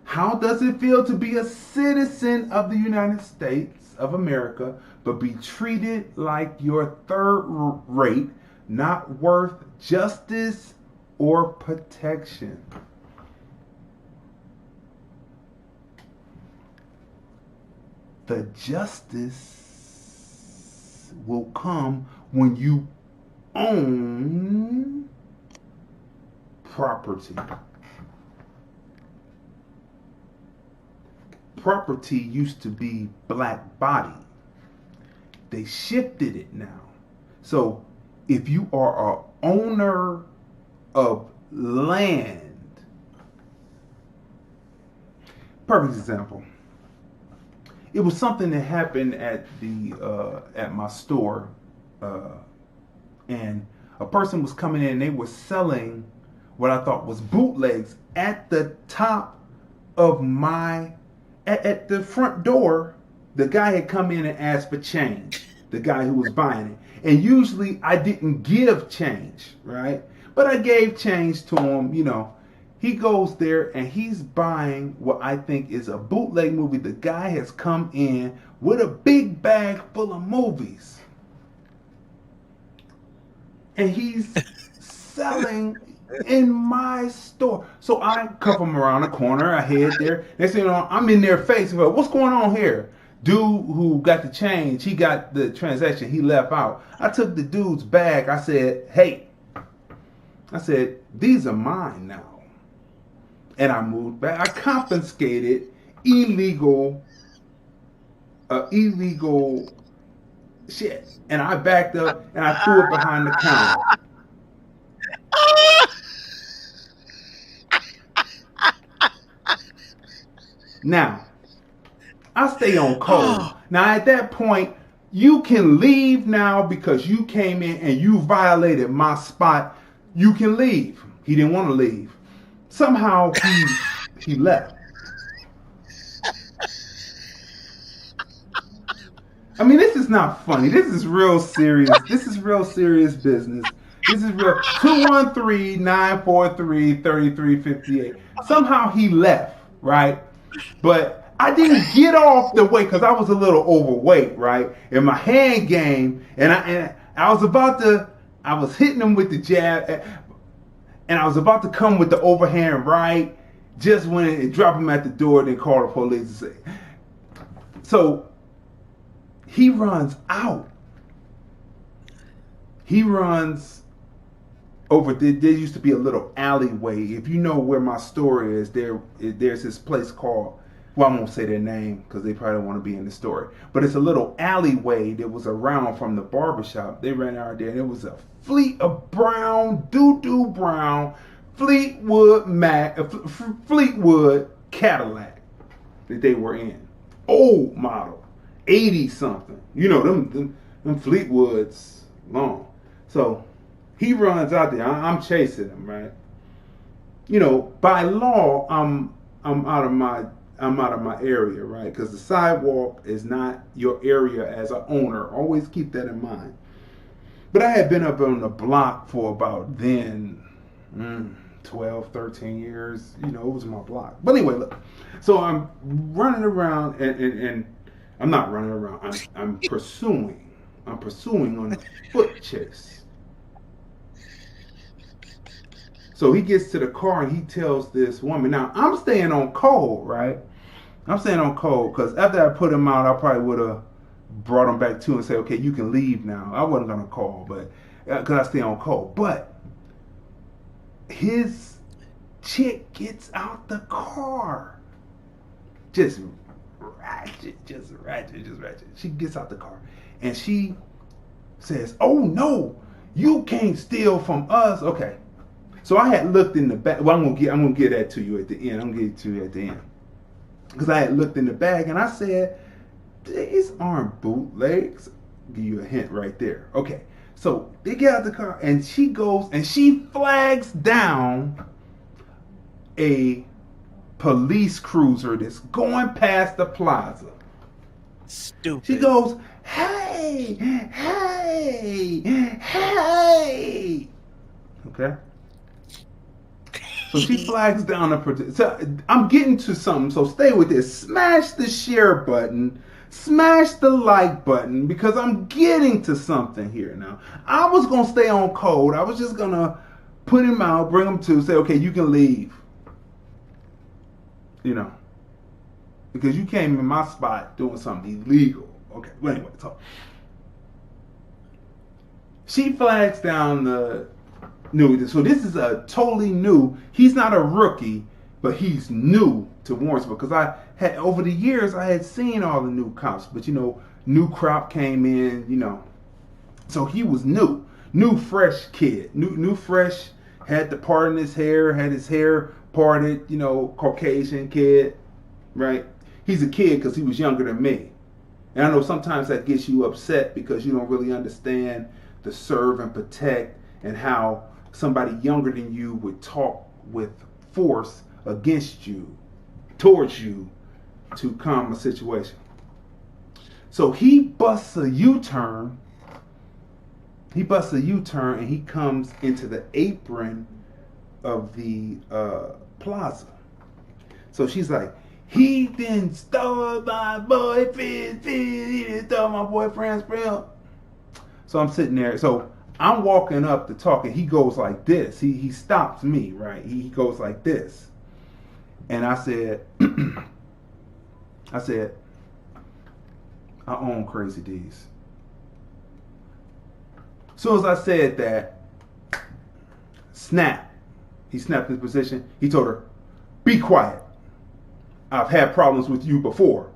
How does it feel to be a citizen of the United States of America, but be treated like you're third rate, not worth justice or protection? The justice will come when you own property. Property used to be black body. They shifted it now. So if you are an owner of land, perfect example. It was something that happened at my store, and a person was coming in and they were selling what I thought was bootlegs at the top of at the front door. The guy had come in and asked for change, the guy who was buying it. And usually I didn't give change, right? But I gave change to him, you know. He goes there and he's buying what I think is a bootleg movie. The guy has come in with a big bag full of movies. And he's selling in my store. So I cuff him around the corner. I head there. Next thing you know, I'm in their face. What's going on here? Dude who got the change, he got the transaction, he left out. I took the dude's bag. I said, hey, these are mine now. And I moved back. I confiscated illegal shit. And I backed up and I threw it behind the counter. Now, I stay on code. Now, at that point, you can leave now because you came in and you violated my spot. You can leave. He didn't want to leave. Somehow he left. I mean, this is not funny. This is real serious. This is real serious business. This is real. 213-943-3358. Somehow he left, right? But I didn't get off the way because I was a little overweight, right? In my hand game, and I was hitting him with the jab, and I was about to come with the overhand right, just when it drop him at the door, then call the police. So he runs out. He runs over. There used to be a little alleyway. If you know where my store is, there's this place called. Well, I won't say their name because they probably don't want to be in the story. But it's a little alleyway that was around from the barbershop. They ran out there, and it was a fleet of brown, doo-doo brown, Fleetwood Cadillac that they were in. Old model, 80-something. You know, them Fleetwoods long. So he runs out there. I'm chasing him, right? You know, by law, I'm out of my area, right? Because the sidewalk is not your area as an owner. Always keep that in mind. But I had been up on the block for about 12, 13 years. You know, it was my block. But anyway, look. So I'm running around, and I'm not running around. I'm pursuing. I'm pursuing on a foot chase. So he gets to the car and he tells this woman. Now, I'm staying on code, right? I'm staying on code because after I put him out, I probably would have brought him back to and say, okay, you can leave now. I wasn't going to call, but because I stay on code. But his chick gets out the car. Just ratchet. She gets out the car and she says, oh no, you can't steal from us. Okay. So I had looked in the back. Well, I'm gonna get that to you at the end. I'm gonna get it to you at the end. Because I had looked in the bag and I said, these aren't bootlegs. I'll give you a hint right there. Okay. So they get out the car and she goes and she flags down a police cruiser that's going past the plaza. Stupid. She goes, hey. Okay. So she flags down the. So I'm getting to something. So stay with this. Smash the share button. Smash the like button because I'm getting to something here now. I was gonna stay on code. I was just gonna put him out, bring him to, say, okay, you can leave. You know, because you came in my spot doing something illegal. Okay. Well, anyway, so she flags down the. So this is a totally new. He's not a rookie, but he's new to Warrensburg because I had over the years I had seen all the new cops, but you know, new crop came in, you know, so he was new, fresh kid, new fresh, had the part in his hair, had his hair parted, you know, Caucasian kid, right? He's a kid because he was younger than me, and I know sometimes that gets you upset because you don't really understand the serve and protect and how somebody younger than you would talk with force against you, towards you, to calm a situation. So he busts a U-turn. And he comes into the apron of the plaza. So she's like, he didn't stole my boyfriend. He didn't stole my boyfriend's friend. So I'm sitting there. So I'm walking up to talk, and he goes like this. He stops me, right? He goes like this. And I said, I own Crazy D's. As soon as I said that, snap. He snapped his position. He told her, be quiet. I've had problems with you before.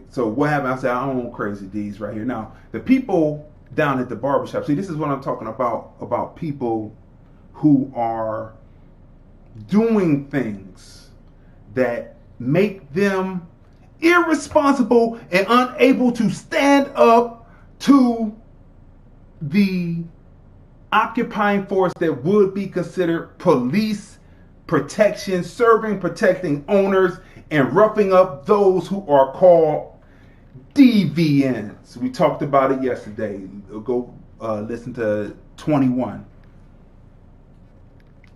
So what happened? I said, I own Crazy D's right here. Now, the people down at the barbershop, see, this is what I'm talking about people who are doing things that make them irresponsible and unable to stand up to the occupying force that would be considered police protection, protecting owners, and roughing up those who are called deviants. We talked about it yesterday. Go listen to 21.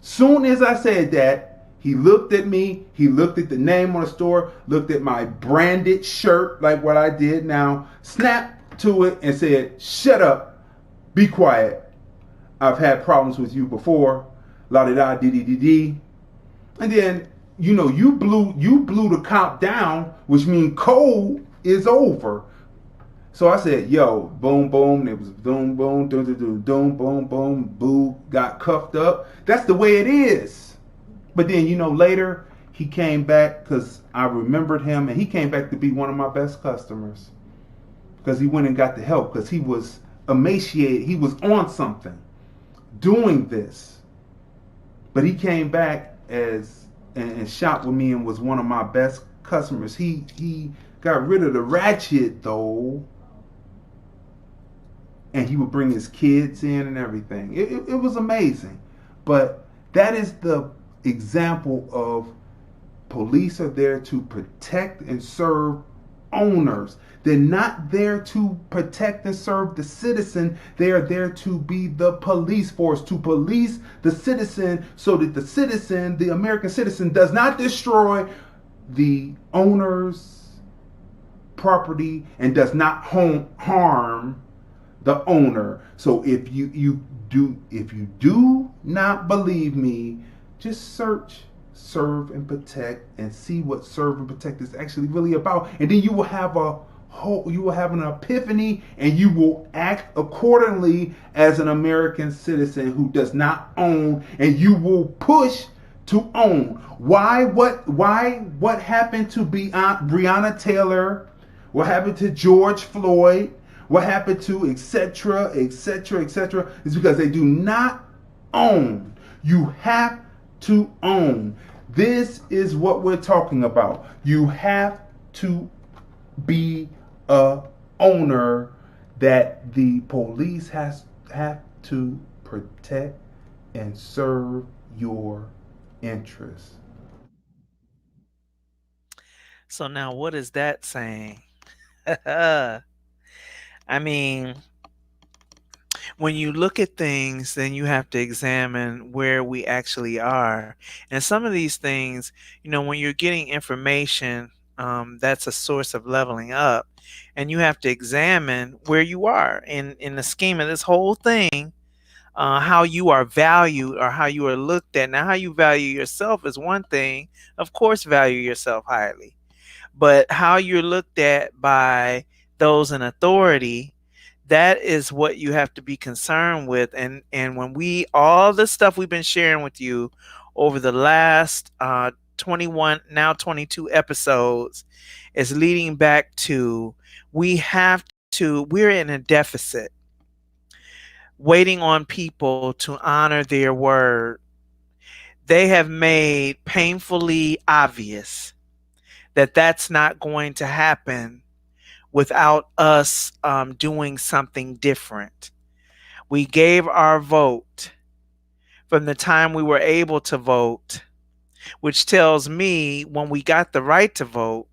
Soon as I said that, he looked at me, he looked at the name on the store, looked at my branded shirt like what I did now, snapped to it and said, shut up, be quiet. I've had problems with you before. La-di-da-dee-dee-dee-dee. And then, you know, you blew the cop down, which means code is over. So I said, yo, boom, boom. It was boom, boom, doom, doom, doom, doom, boom, boom, boo, got cuffed up. That's the way it is. But then, later he came back because I remembered him, and he came back to be one of my best customers because he went and got the help because he was emaciated. He was on something doing this. But he came back and shot with me and was one of my best customers. He got rid of the ratchet though, and he would bring his kids in and everything. It was amazing. But that is the example of police are there to protect and serve owners. They're not there to protect and serve the citizen. They are there to be the police force, to police the citizen so that the citizen, the American citizen, does not destroy the owner's property and does not harm the owner. So if you do not believe me, just search serve and protect and see what serve and protect is actually really about, and then you will have an epiphany, and you will act accordingly as an American citizen who does not own, and you will push to own. Why? What happened to Breonna Taylor? What happened to George Floyd? What happened to etc., etc., etc. is because they do not own. You have to own. This is what we're talking about. You have to be a owner that the police have to protect and serve your interests. So now what is that saying? I mean, when you look at things, then you have to examine where we actually are. And some of these things, when you're getting information, that's a source of leveling up. And you have to examine where you are in the scheme of this whole thing, how you are valued or how you are looked at. Now, how you value yourself is one thing. Of course, value yourself highly. But how you're looked at by those in authority, that is what you have to be concerned with. And when all the stuff we've been sharing with you over the last 21, now 22 episodes is leading back to, we're in a deficit, waiting on people to honor their word. They have made painfully obvious that that's not going to happen without us doing something different. We gave our vote from the time we were able to vote, which tells me when we got the right to vote,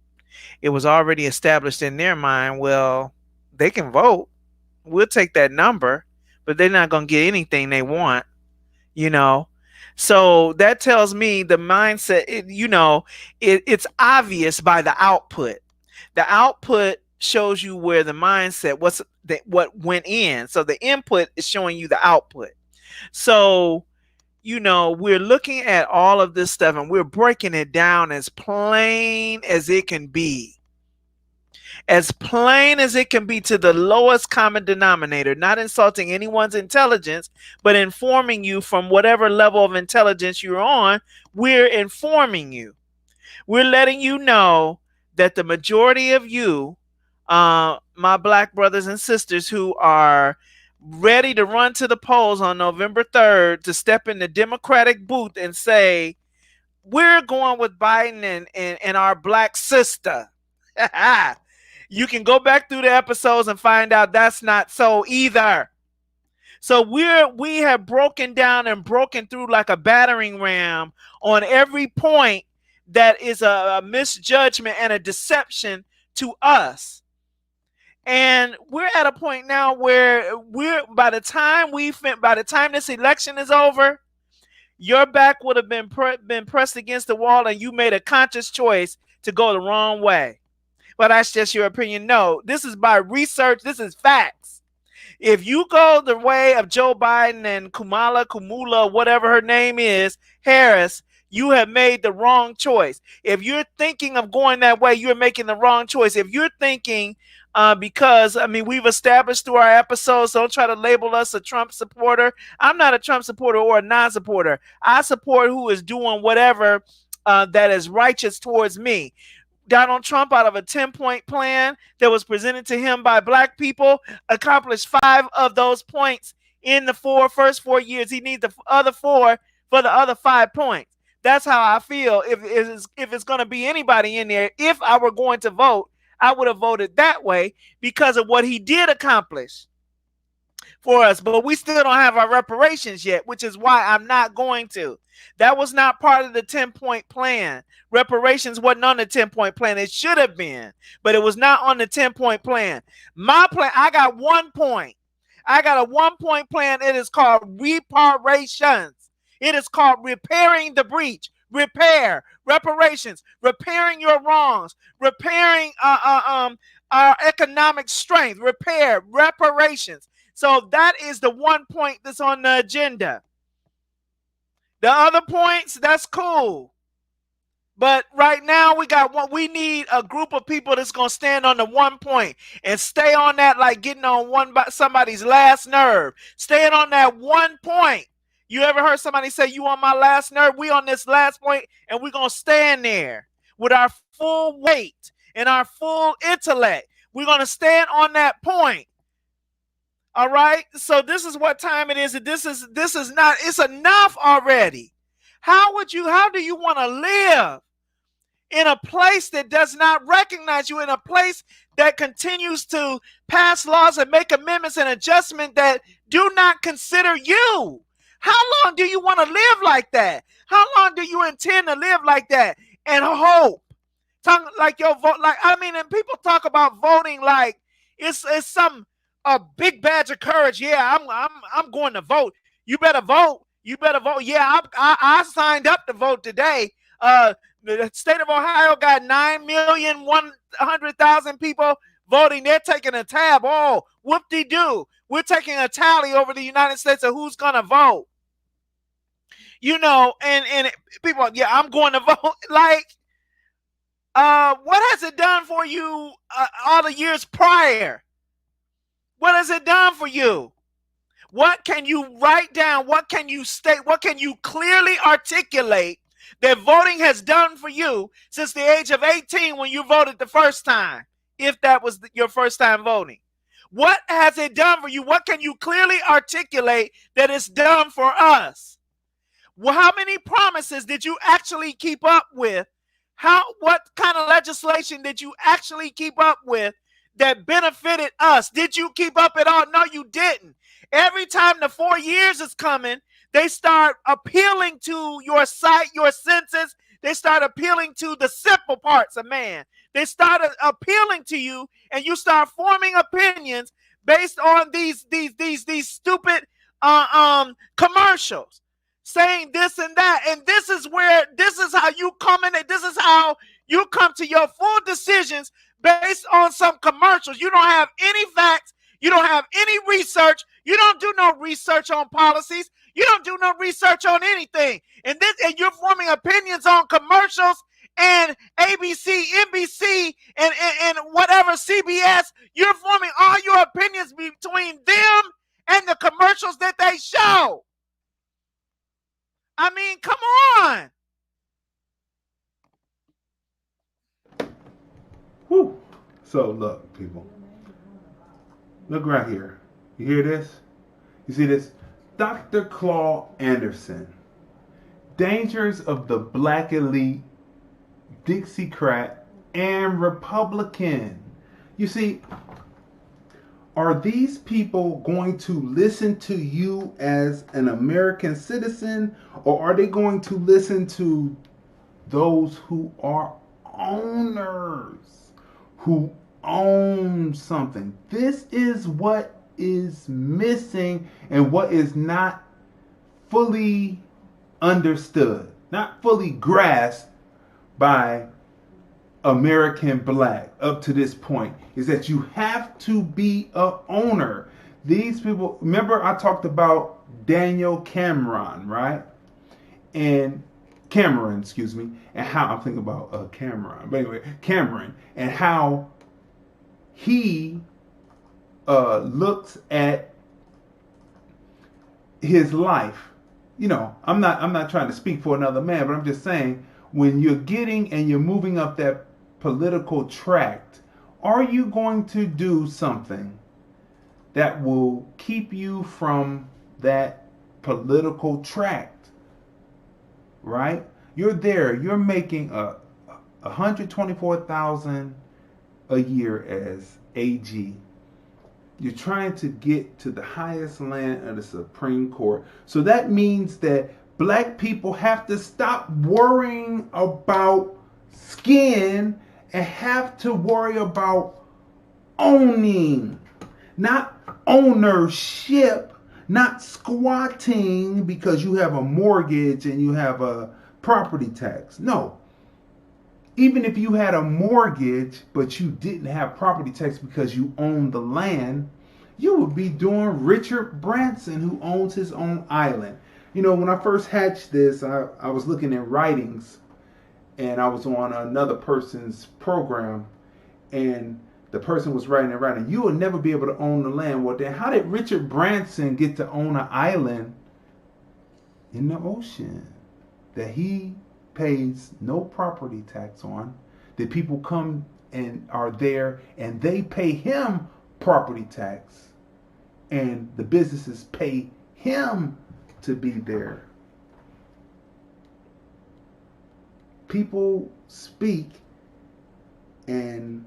it was already established in their mind, well, they can vote. We'll take that number, but they're not going to get anything they want, So that tells me the mindset, it's obvious by the output. The output shows you where the mindset, what went in. So the input is showing you the output. So, we're looking at all of this stuff and we're breaking it down as plain as it can be. As plain as it can be to the lowest common denominator, not insulting anyone's intelligence, but informing you from whatever level of intelligence you're on. We're informing you. We're letting you know that the majority of you, my black brothers and sisters who are ready to run to the polls on November 3rd to step in the Democratic booth and say, we're going with Biden and our black sister. You can go back through the episodes and find out that's not so either. So we have broken down and broken through like a battering ram on every point that is a misjudgment and a deception to us. And we're at a point now where by the time this election is over, your back would have been pressed against the wall and you made a conscious choice to go the wrong way. But that's just your opinion. No, this is by research. This is facts. If you go the way of Joe Biden and Kamala, whatever her name is, Harris, you have made the wrong choice. If you're thinking of going that way, you're making the wrong choice. If you're thinking because, I mean, we've established through our episodes, don't try to label us a Trump supporter. I'm not a Trump supporter or a non-supporter. I support who is doing whatever that is righteous towards me. Donald Trump, out of a 10-point plan that was presented to him by black people, accomplished 5 of those points in the first 4 years. He needs the other 4 for the other 5 points. That's how I feel. If it's going to be anybody in there, if I were going to vote, I would have voted that way because of what he did accomplish for us. But we still don't have our reparations yet, which is why I'm not going to. That was not part of the 10-point plan. Reparations wasn't on the 10-point plan. It should have been, but it was not on the 10-point plan. My plan, I got 1 point. I got a 1-point plan. It is called reparations. It is called repairing the breach. Reparations, repairing your wrongs, repairing our economic strength, reparations. So that is the 1 point that's on the agenda. The other points, that's cool. But right now we need a group of people that's going to stand on the 1 point and stay on that, like getting on somebody's last nerve. Staying on that 1 point. You ever heard somebody say, you on my last nerve? We on this last point, and we're going to stand there with our full weight and our full intellect. We're going to stand on that point. All right? So this is what time it is. This is not, it's enough already. How do you want to live in a place that does not recognize you, in a place that continues to pass laws and make amendments and adjustments that do not consider you? How long do you want to live like that? How long do you intend to live like that and hope? Talk like your vote, like, I mean, and people talk about voting like it's some big badge of courage. Yeah, I'm going to vote. You better vote. You better vote. Yeah, I signed up to vote today. The state of Ohio got 9,100,000 people voting. They're taking a tab. Oh, whoop-de-doo. We're taking a tally over the United States of who's going to vote. You know, and people, yeah, I'm going to vote. Like, what has it done for you all the years prior? What has it done for you? What can you write down? What can you state? What can you clearly articulate that voting has done for you since the age of 18 when you voted the first time, if that was your first time voting? What has it done for you? What can you clearly articulate that it's done for us? Well, how many promises did you actually keep up with? What kind of legislation did you actually keep up with that benefited us? Did you keep up at all? No, you didn't. Every time the 4 years is coming, they start appealing to your sight, your senses. They start appealing to the simple parts of man. They start appealing to you, and you start forming opinions based on these stupid commercials, saying this and that. And this is how you come in, and this is how you come to your full decisions based on some commercials. You don't have any facts. You don't have any research. You don't do no research on policies. You don't do no research on anything. And you're forming opinions on commercials and ABC, NBC, and whatever, CBS. You're forming all your opinions between them and the commercials that they show. I mean, come on. Whew. So look, people. Look right here. You hear this? You see this? Dr. Claude Anderson. Dangers of the black elite, Dixiecrat, and Republican. You see, are these people going to listen to you as an American citizen, or are they going to listen to those who are owners, who own something? This is what is missing and what is not fully understood, not fully grasped by American black up to this point, is that you have to be a owner. These people, remember I talked about Daniel Cameron, right? And Cameron, excuse me, and how I'm thinking about Cameron, but anyway, Cameron, and how he looks at his life. You know, I'm not trying to speak for another man, but I'm just saying, when you're getting and you're moving up that political tract, are you going to do something that will keep you from that political tract? Right? You're there. You're making $124,000 a year as AG. You're trying to get to the highest land of the Supreme Court. So that means that black people have to stop worrying about skin and have to worry about owning, not ownership, not squatting because you have a mortgage and you have a property tax. No. Even if you had a mortgage, but you didn't have property tax because you owned the land, you would be doing Richard Branson, who owns his own island. You know, when I first hatched this, I was looking at writings, and I was on another person's program, and the person was writing. You will never be able to own the land. Well, then how did Richard Branson get to own an island in the ocean that he pays no property tax on, that people come and are there and they pay him property tax, and the businesses pay him to be there? People speak and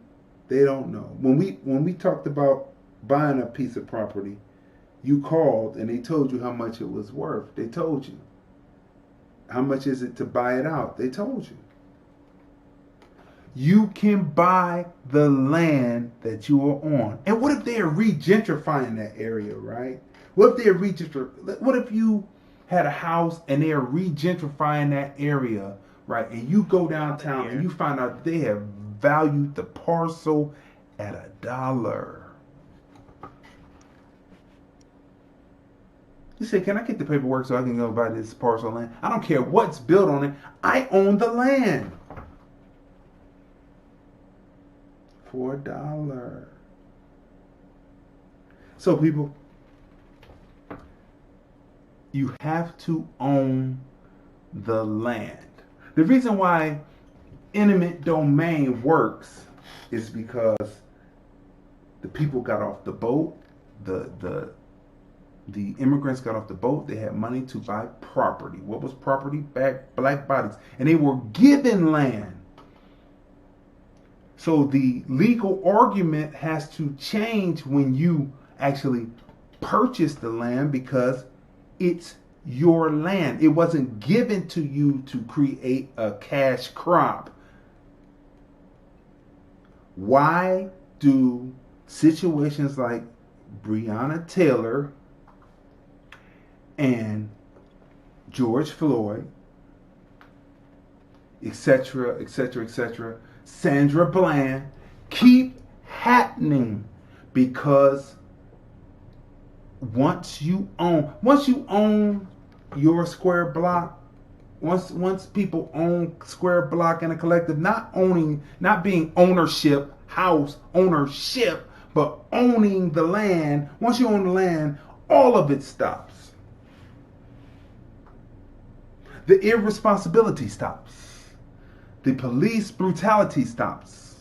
they don't know. When we talked about buying a piece of property, you called and they told you how much it was worth. They told you. How much is it to buy it out? They told you. You can buy the land that you are on. And what if they are re-gentrifying that area, right? What if they're what if you had a house and they are re-gentrifying that area, right? And you go downtown and you find out they have valued the parcel at $1. You say, can I get the paperwork so I can go buy this parcel of land? I don't care what's built on it. I own the land. For $1. So people, you have to own the land. The reason why eminent domain works is because the people got off the boat, the immigrants got off the boat. They had money to buy property. What was property? Black bodies. And they were given land. So the legal argument has to change when you actually purchase the land, because it's your land. It wasn't given to you to create a cash crop. Why do situations like Breonna Taylor and George Floyd, etc., etc., etc., Sandra Bland, keep happening? Because once you own your square block, once people own square block in a collective, not being ownership, house ownership, but owning the land. Once you own the land, all of it stops. The irresponsibility stops. The police brutality stops.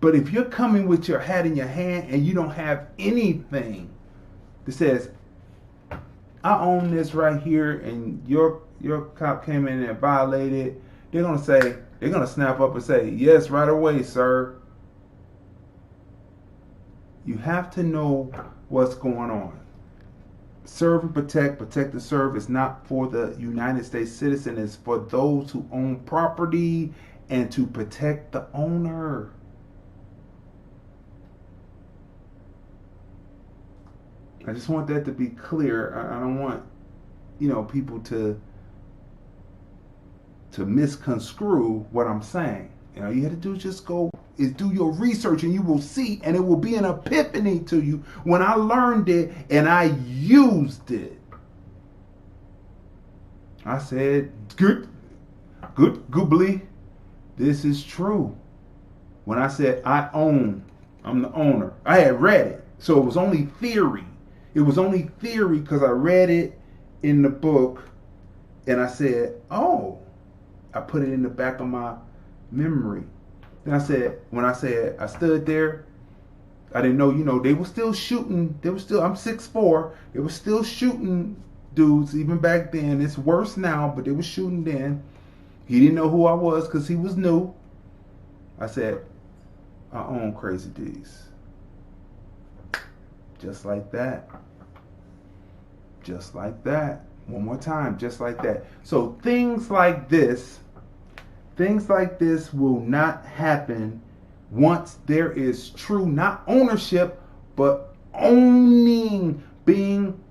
But if you're coming with your hat in your hand and you don't have anything that says, I own this right here, and your cop came in and violated, they're going to snap up and say, yes, right away, sir. You have to know what's going on. Serve and protect and serve is not for the United States citizen. It's for those who own property and to protect the owner. I just want that to be clear. I don't want, people to misconstrue what I'm saying. You have to do is do your research, and you will see, and it will be an epiphany to you when I learned it and I used it. I said, good goobly, this is true. when I said I'm the owner, I had read it. So it was only theory. It was only theory because I read it in the book and I said, oh, I put it in the back of my memory. Then I said, I stood there, I didn't know, they were still shooting. I'm 6'4". They were still shooting dudes even back then. It's worse now, but they were shooting then. He didn't know who I was because he was new. I said, I own Crazy D's. Just like that. Just like that. One more time, just like that. So things like this will not happen once there is true, not ownership, but owning, being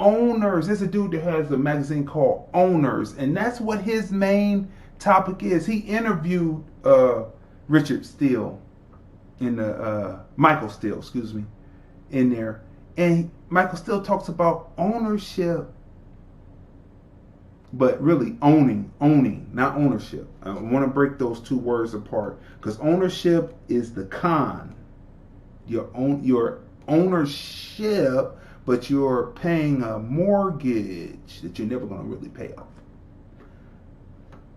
owners. There's a dude that has a magazine called Owners, and that's what his main topic is. He interviewed Richard Steele Michael Steele, in there. And Michael Steele talks about ownership, but really owning, not ownership. I want to break those two words apart because ownership is the con. Your ownership, but you're paying a mortgage that you're never going to really pay off.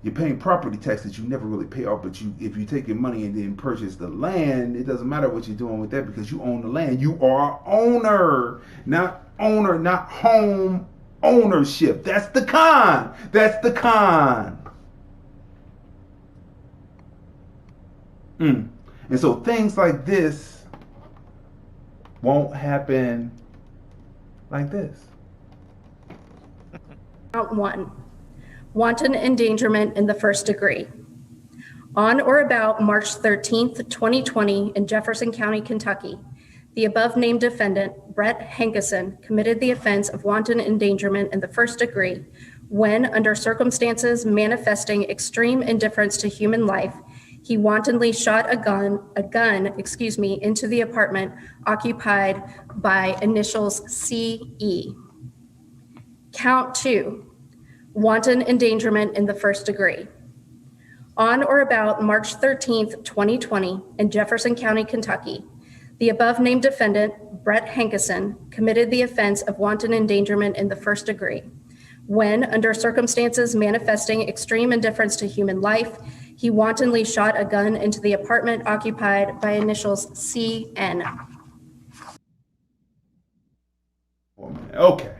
You're paying property tax that you never really pay off, but if you take your money and then purchase the land, it doesn't matter what you're doing with that because you own the land. You are owner, not home ownership. That's the con. And so things like this won't happen like this. Count 1. Wanton endangerment in the first degree. On or about March 13th, 2020, in Jefferson County, Kentucky, the above-named defendant, Brett Hankison, committed the offense of wanton endangerment in the first degree when, under circumstances manifesting extreme indifference to human life, he wantonly shot a gun, into the apartment occupied by initials CE. Count 2. Wanton endangerment in the first degree. On or about March 13th, 2020, in Jefferson County, Kentucky, the above-named defendant, Brett Hankison, committed the offense of wanton endangerment in the first degree when, under circumstances manifesting extreme indifference to human life, he wantonly shot a gun into the apartment occupied by initials CN. Okay.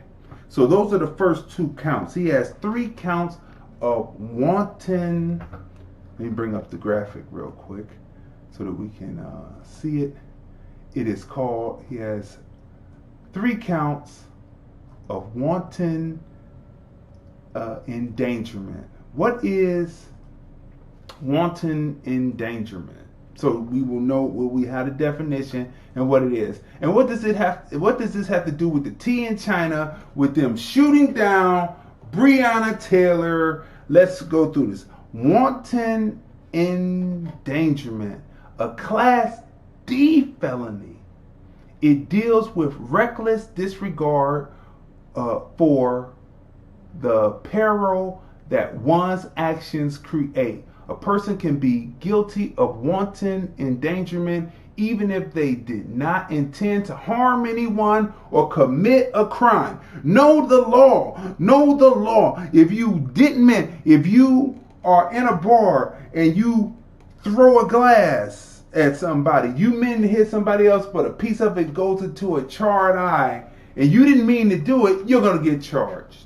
So those are the first 2 counts. He has 3 counts of wanton. Let me bring up the graphic real quick so that we can see it. He has 3 counts of wanton endangerment. What is wanton endangerment? So we will know we had a definition and what it is. And what does this have to do with the tea in China, with them shooting down Breonna Taylor? Let's go through this. Wanton endangerment, a class D felony. It deals with reckless disregard for the peril that one's actions create. A person can be guilty of wanton endangerment even if they did not intend to harm anyone or commit a crime. Know the law. Know the law. If you are in a bar and you throw a glass at somebody, you meant to hit somebody else, but a piece of it goes into a charred eye, and you didn't mean to do it, you're going to get charged.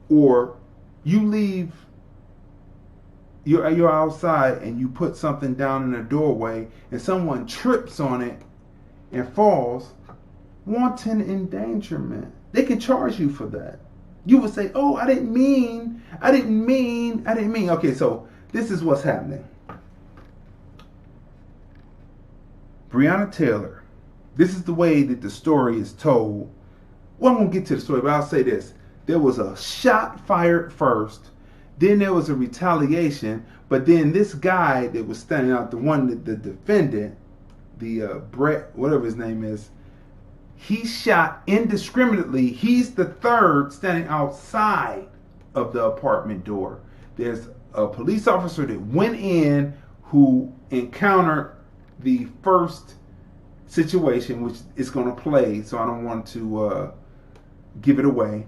Or you're outside and you put something down in a doorway and someone trips on it and falls. Wanton endangerment. They can charge you for that. You would say, oh, I didn't mean. Okay, so this is what's happening. Breonna Taylor. This is the way that the story is told. Well, I won't get to the story, but I'll say this. There was a shot fired first, then there was a retaliation, but then this guy that was standing out, the defendant, Brett, whatever his name is, he shot indiscriminately. He's the third standing outside of the apartment door. There's a police officer that went in who encountered the first situation, which is going to play, so I don't want to give it away.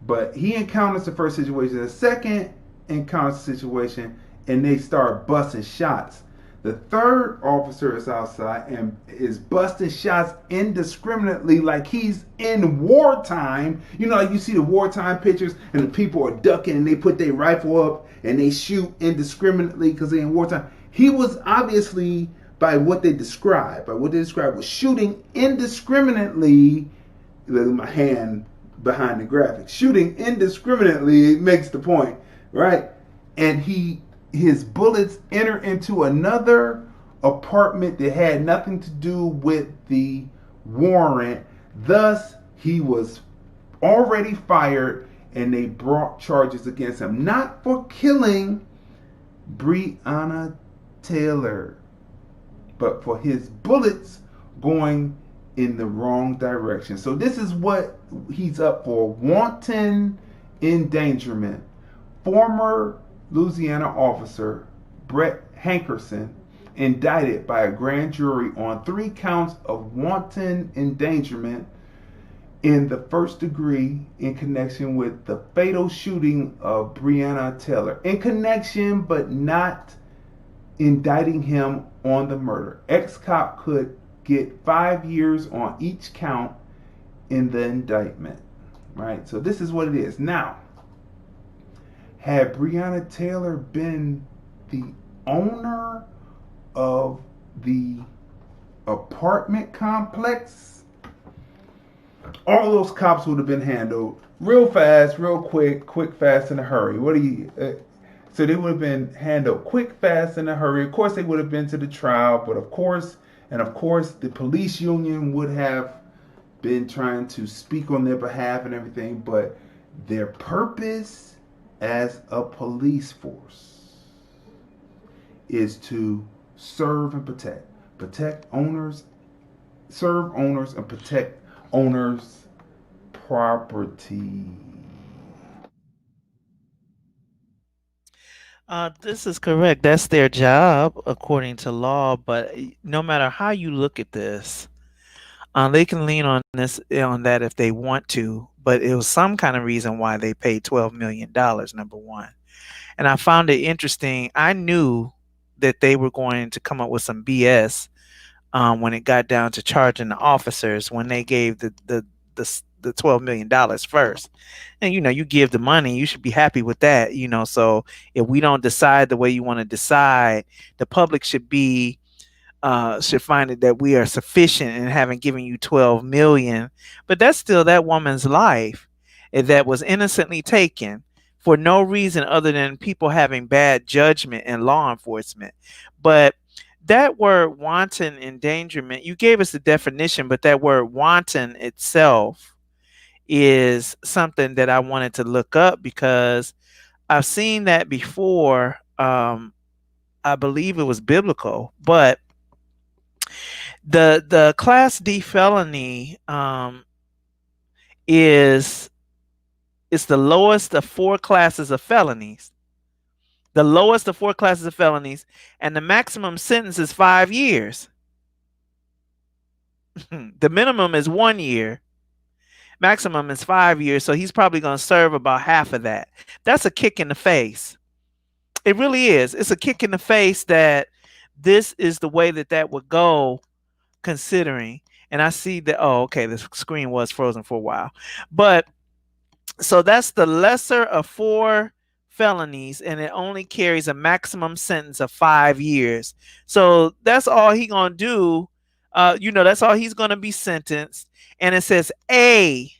But he encounters the first situation. The second encounters the situation, and they start busting shots. The third officer is outside and is busting shots indiscriminately like he's in wartime. You know, like you see the wartime pictures and the people are ducking and they put their rifle up and they shoot indiscriminately because they're in wartime. He was obviously, by what they described, was shooting indiscriminately. Look at my hand behind the graphics. Shooting indiscriminately makes the point, right? And his bullets enter into another apartment that had nothing to do with the warrant. Thus, he was already fired, and they brought charges against him, not for killing Breonna Taylor, but for his bullets going in the wrong direction. So this is what he's up for: wanton endangerment. Former Louisiana officer Brett Hankerson indicted by a grand jury on 3 counts of wanton endangerment in the first degree in connection with the fatal shooting of Breonna Taylor. In connection, but not indicting him on the murder. Ex-cop could get 5 years on each count in the indictment. Right? So this is what it is. Now, had Breonna Taylor been the owner of the apartment complex, all those cops would have been handled real fast, real quick, fast, in a hurry. So they would have been handled quick, fast, in a hurry. Of course, they would have been to the trial, but of course, the police union would have been trying to speak on their behalf and everything, but their purpose as a police force is to serve and protect owners, serve owners, and protect owners' property. This is correct. That's their job according to law. But no matter how you look at this, they can lean on that if they want to. But it was some kind of reason why they paid $12 million. Number one, and I found it interesting. I knew that they were going to come up with some BS when it got down to charging the officers when they gave the $12 million first. And you give the money, you should be happy with that. So if we don't decide the way you want to decide, the public should find it that we are sufficient in having given you 12 million. But that's still that woman's life that was innocently taken for no reason other than people having bad judgment in law enforcement. But that word wanton endangerment, you gave us the definition, but that word wanton itself is something that I wanted to look up because I've seen that before. I believe it was biblical, but the Class D felony is the lowest of 4 classes of felonies. The lowest of 4 classes of felonies, and the maximum sentence is 5 years. The minimum is 1 year. Maximum is 5 years, so he's probably going to serve about half of that. That's a kick in the face. It really is. It's a kick in the face that this is the way that would go, considering. And I see that, the screen was frozen for a while. But so that's the lesser of 4 felonies, and it only carries a maximum sentence of 5 years. So that's all he's going to do. That's all he's going to be sentenced. And it says a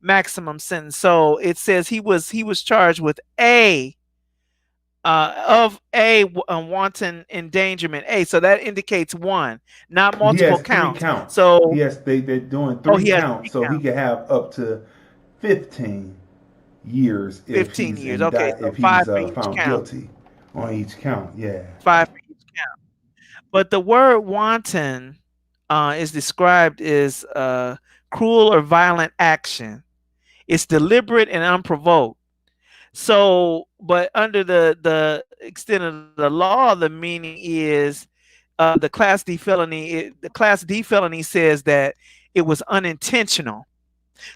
maximum sentence. So it says he was charged with a wanton endangerment. So that indicates 1, not multiple counts. So yes, they're doing 3 counts, so he could have up to 15 years. 15 years. Okay, so if he's 5 for each found count. guilty on each count. Yeah, 5 for each count. But the word wanton is described as cruel or violent action. It's deliberate and unprovoked. So, but under the extent of the law, the meaning is the Class D felony. The Class D felony says that it was unintentional.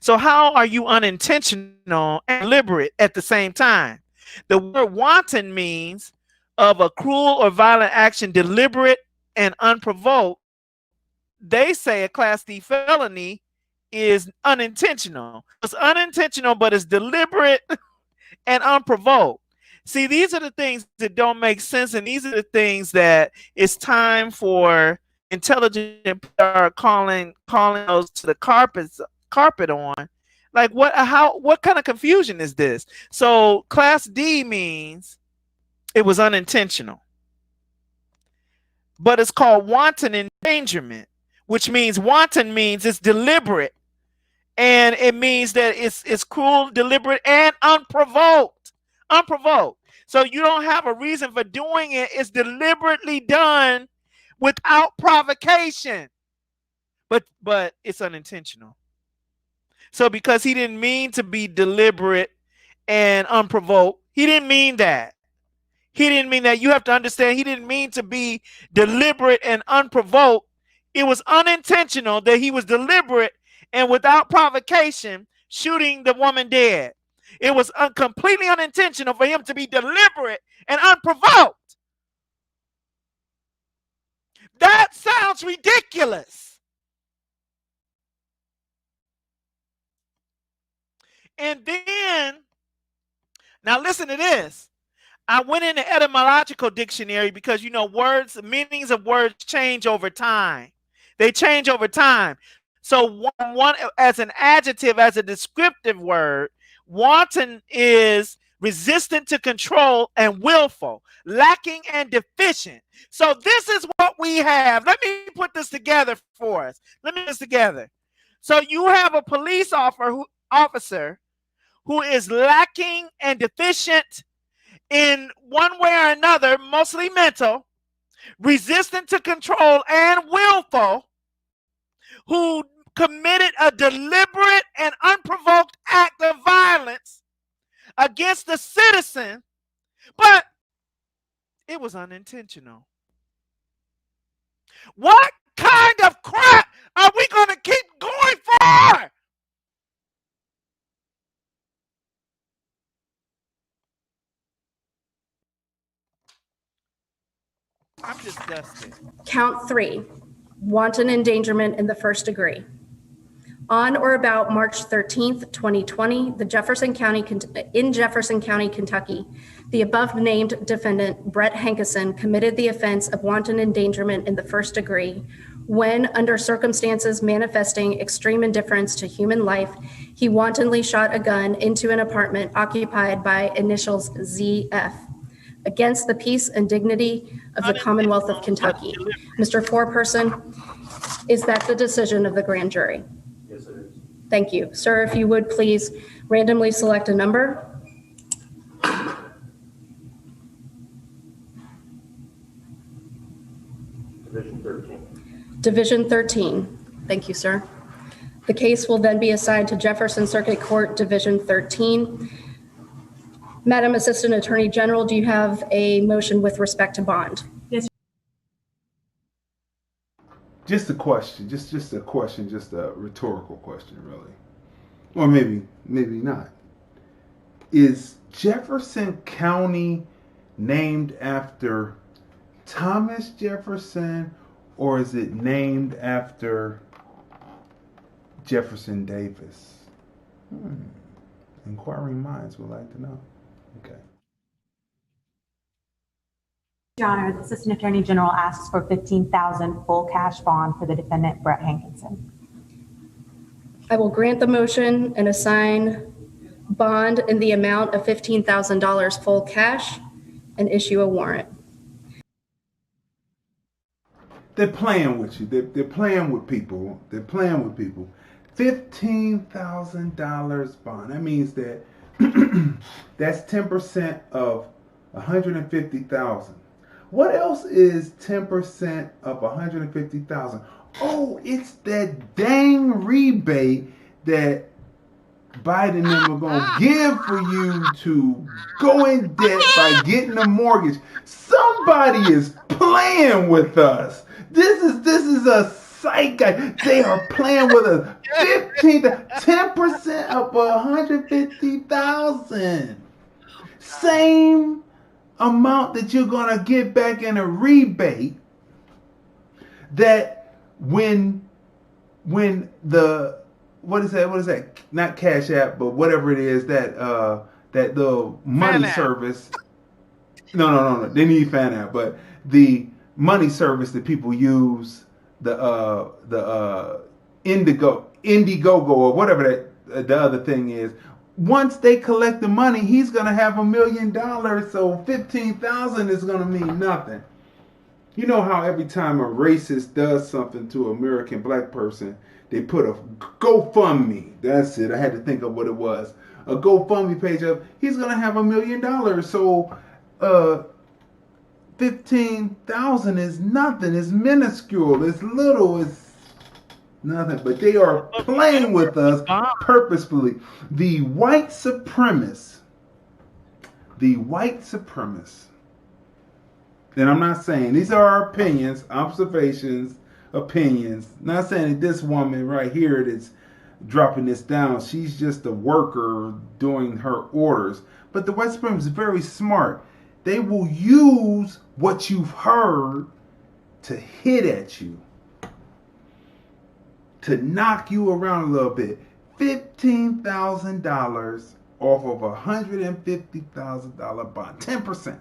So how are you unintentional and deliberate at the same time? The word wanton means of a cruel or violent action, deliberate and unprovoked. They say a Class D felony is unintentional. It's unintentional, but it's deliberate and unprovoked. See, these are the things that don't make sense, and these are the things that it's time for intelligent people are calling those to the carpet on. Like what kind of confusion is this? So Class D means it was unintentional, but it's called wanton endangerment, which means wanton means it's deliberate, and it means that it's cruel, deliberate, and unprovoked. So you don't have a reason for doing it. It's deliberately done without provocation, but it's unintentional. So because he didn't mean to be deliberate and unprovoked, he didn't mean that. He didn't mean that. You have to understand, he didn't mean to be deliberate and unprovoked. It was unintentional that he was deliberate and without provocation shooting the woman dead. It was completely unintentional for him to be deliberate and unprovoked. That sounds ridiculous. And then, now listen to this. I went in the etymological dictionary because, you know, words, meanings of words change over time. They change over time. So one as an adjective, as a descriptive word, wanton is resistant to control and willful, lacking and deficient. So this is what we have. Let me put this together for us. Let me put this together. So you have a police officer who is lacking and deficient in one way or another, mostly mental, resistant to control and willful, who committed a deliberate and unprovoked act of violence against the citizen, but it was unintentional. What kind of crap are we going to keep going for? I'm disgusted. Count 3, wanton endangerment in the first degree. On or about March 13th, 2020, in Jefferson County, Kentucky, the above-named defendant, Brett Hankison, committed the offense of wanton endangerment in the first degree when, under circumstances manifesting extreme indifference to human life, he wantonly shot a gun into an apartment occupied by initials ZF against the peace and dignity of the Commonwealth of Kentucky. Mr. Foreperson, is that the decision of the grand jury? Yes, it is. Thank you. Sir, if you would please randomly select a number. Division 13. Division 13. Thank you, sir. The case will then be assigned to Jefferson Circuit Court, Division 13. Madam Assistant Attorney General, do you have a motion with respect to bond? Just a question, just a question, just a rhetorical question, really. Or maybe not. Is Jefferson County named after Thomas Jefferson, or is it named after Jefferson Davis? Inquiring minds would like to know. Okay. Your Honor, the Assistant Attorney General asks for $15,000 full cash bond for the defendant, Brett Hankison. I will grant the motion and assign bond in the amount of $15,000 full cash and issue a warrant. They're playing with you. They're playing with people. They're playing with people. $15,000 bond. That means that that's 10% of $150,000. What else is 10% of $150,000? Oh, it's that dang rebate that Biden and them are gonna give for you to go in debt by getting a mortgage. Somebody is playing with us. This is a psych guy. They are playing with us. 10% of 150,000. Same amount that you're gonna get back in a rebate. That when the what is that? Not Cash App, but whatever it is that the money service. No. They need Fan App, but the money service that people use, the Indiegogo or whatever that the other thing is. Once they collect the money, he's gonna have $1 million. So 15,000 is gonna mean nothing. You know how every time a racist does something to an American black person, they put a GoFundMe. That's it. I had to think of what it was. A GoFundMe page up. He's gonna have $1 million. So 15,000 is nothing. It's minuscule. It's little. It's nothing. But they are playing with us purposefully. The white supremacists. And I'm not saying these are our opinions, observations, opinions. Not saying that this woman right here that's dropping this down, she's just a worker doing her orders. But the white supremacists is very smart. They will use what you've heard to hit at you, to knock you around a little bit. $15,000 off of $150,000 bond, 10%.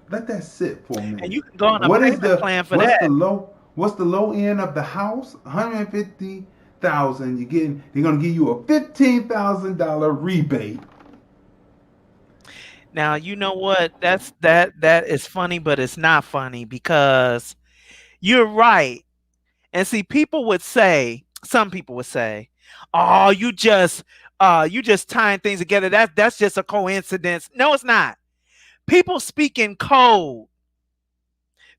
Let that sit for a minute. And you can go on a payment plan for that. What's the low end of the house? $150,000. They're gonna give you a $15,000 rebate. Now you know what? That is funny, but it's not funny because you're right. And see, some people would say, "Oh, you just tying things together. That's just a coincidence." No, it's not. People speak in code.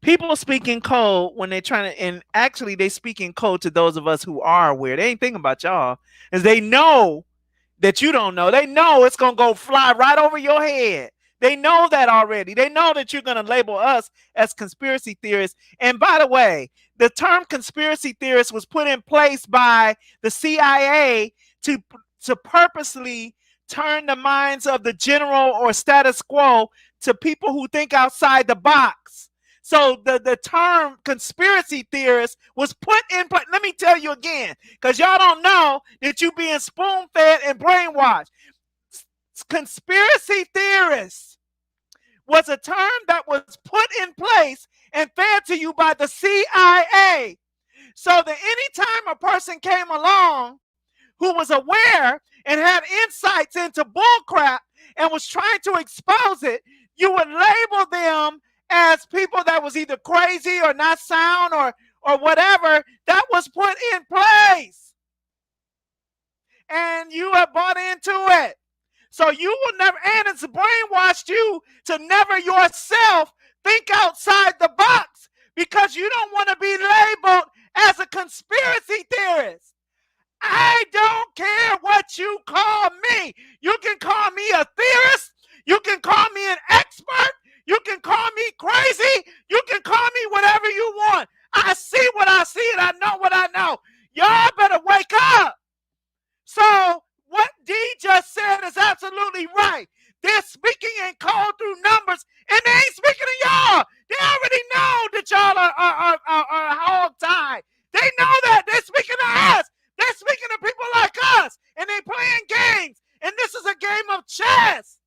People speak in code when they're trying to, and actually they speak in code to those of us who are aware. They ain't thinking about y'all, as they know that you don't know. They know it's gonna go fly right over your head. They know that already. They know that you're gonna label us as conspiracy theorists. And by the way, the term conspiracy theorist was put in place by the CIA to purposely turn the minds of the general or status quo to people who think outside the box. So the term conspiracy theorist was put in place. Let me tell you again, because y'all don't know that you being spoon-fed and brainwashed. Conspiracy theorist was a term that was put in place and fed to you by the CIA. So that anytime a person came along who was aware and had insights into bullcrap and was trying to expose it, you would label them as people that was either crazy or not sound or whatever. That was put in place. And you have bought into it. So you will never, and it's brainwashed you to never yourself think outside the box because you don't want to be labeled as a conspiracy theorist. I don't care what you call me. You can call me a theorist. You can call me an expert. You can call me crazy. You can call me whatever you want. I see what I see and I know what I know. Y'all better wake up. So what D just said is absolutely right. They're speaking in code through numbers and they ain't speaking to y'all. They already know that y'all are hog-tied. They know that. They're speaking to us. They're speaking to people like us, and they're playing games. And this is a game of chess.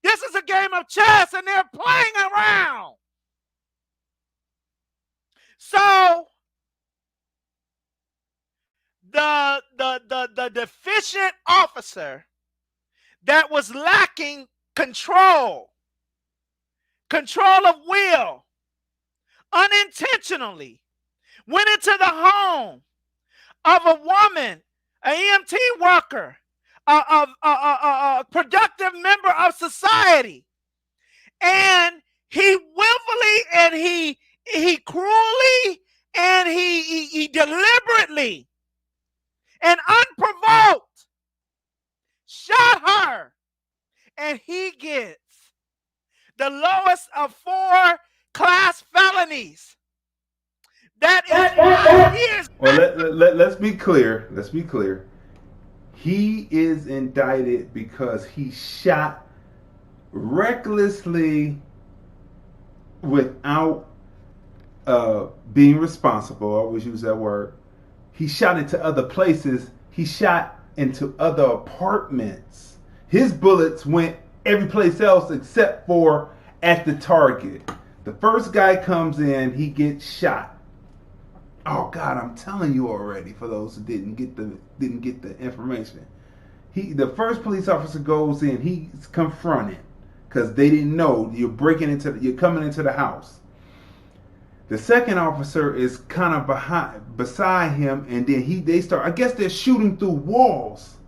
This is a game of chess, and they're playing around. So the deficient officer that was lacking control of will, unintentionally went into the home of a woman, an EMT worker, a productive member of society. And he willfully and he he cruelly and he deliberately and unprovoked shot her, and he gets the lowest of 4 class felonies. That is Well, let's be clear. Let's be clear. He is indicted because he shot recklessly without being responsible. I always use that word. He shot into other places. He shot into other apartments. His bullets went every place else except for at the target. The first guy comes in, he gets shot. Oh God, I'm telling you already. For those who didn't get the information, the first police officer goes in. He's confronted because they didn't know you're coming into the house. The second officer is kind of beside him, and then they start. I guess they're shooting through walls,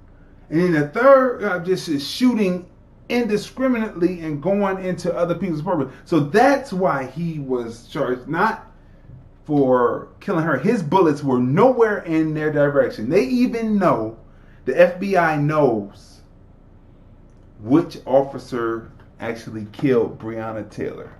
and then the third just is shooting indiscriminately and going into other people's apartments. So that's why he was charged, not for killing her. His bullets were nowhere in their direction. They even know, the FBI knows which officer actually killed Breonna Taylor.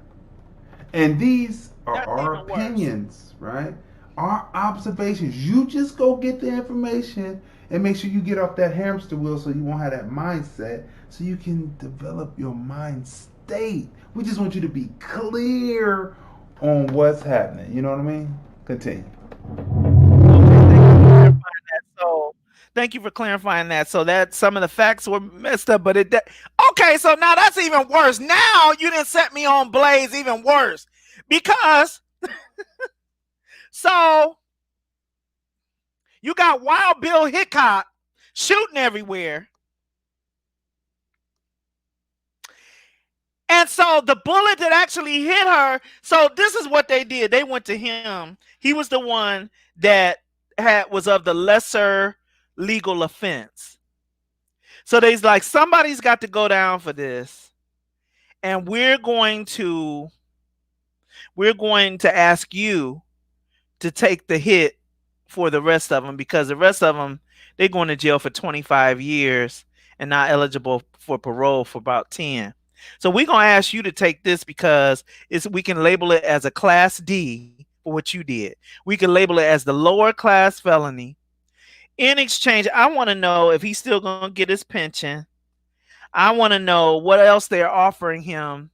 And these are our opinions, right? Our observations. You just go get the information and make sure you get off that hamster wheel so you won't have that mindset, so you can develop your mind state. We just want you to be clear on what's happening. You know what I mean? Continue. Thank you for clarifying that. So that some of the facts were messed up, but okay. So now that's even worse. Now you didn't set me on blaze even worse, because so you got Wild Bill Hickok shooting everywhere. And so the bullet that actually hit her, so this is what they did. They went to him. He was the one that was of the lesser legal offense. So they's like, somebody's got to go down for this. And we're going to ask you to take the hit for the rest of them, because the rest of them, they're going to jail for 25 years and not eligible for parole for about 10. So we're going to ask you to take this because we can label it as a class D for what you did. We can label it as the lower class felony. In exchange, I want to know if he's still going to get his pension. I want to know what else they're offering him,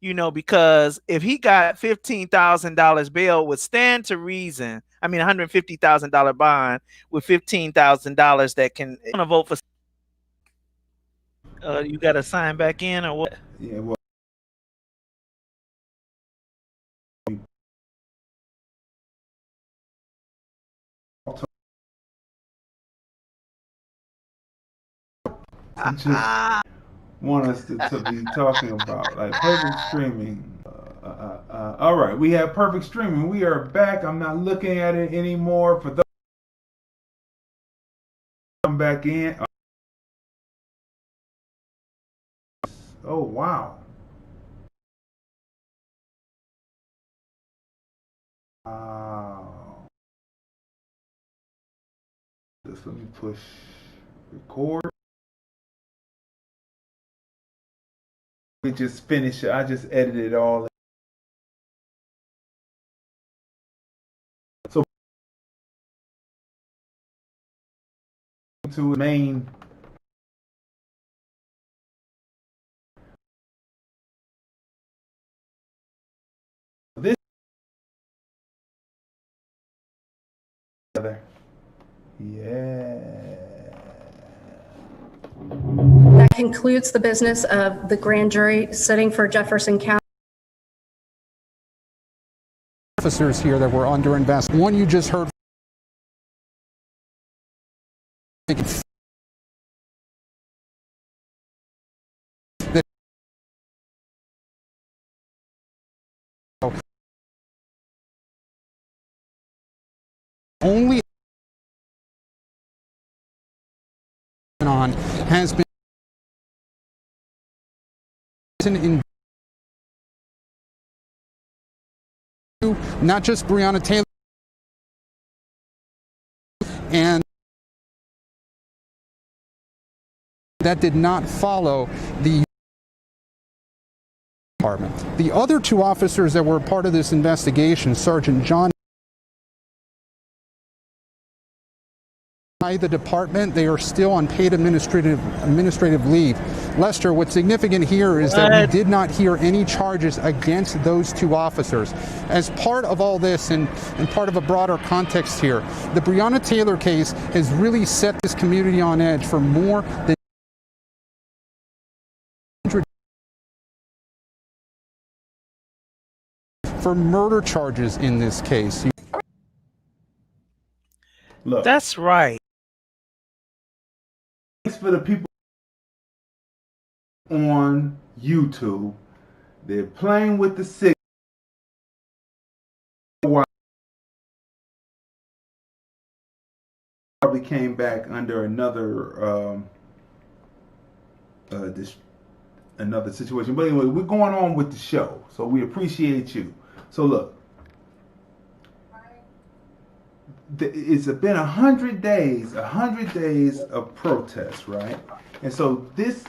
because if he got $15,000 bail would stand to reason. I mean, $150,000 bond with $15,000 that can vote for. You got to sign back in or what? Yeah, well. Just want us to be talking about like perfect streaming. All right, we have perfect streaming. We are back. I'm not looking at it anymore. For those come back in. Oh wow. Just let me push record. We just finished it. I just edited it all. So to main. This. Yeah. That concludes the business of the grand jury sitting for Jefferson County. Officers here that were under investigation. One you just heard. Only on has been in not just Breonna Taylor, and that did not follow the department. The other two officers that were part of this investigation, Sergeant John by the department, they are still on paid administrative leave. Lester, what's significant here is that we did not hear any charges against those two officers. As part of all this and part of a broader context here, the Breonna Taylor case has really set this community on edge for more than for murder charges in this case. Look, that's right. Thanks for the people on YouTube. They're playing with the sick. Probably came back under another another situation. But anyway, we're going on with the show, so we appreciate you. So look, it's been 100 days of protest, right? And so this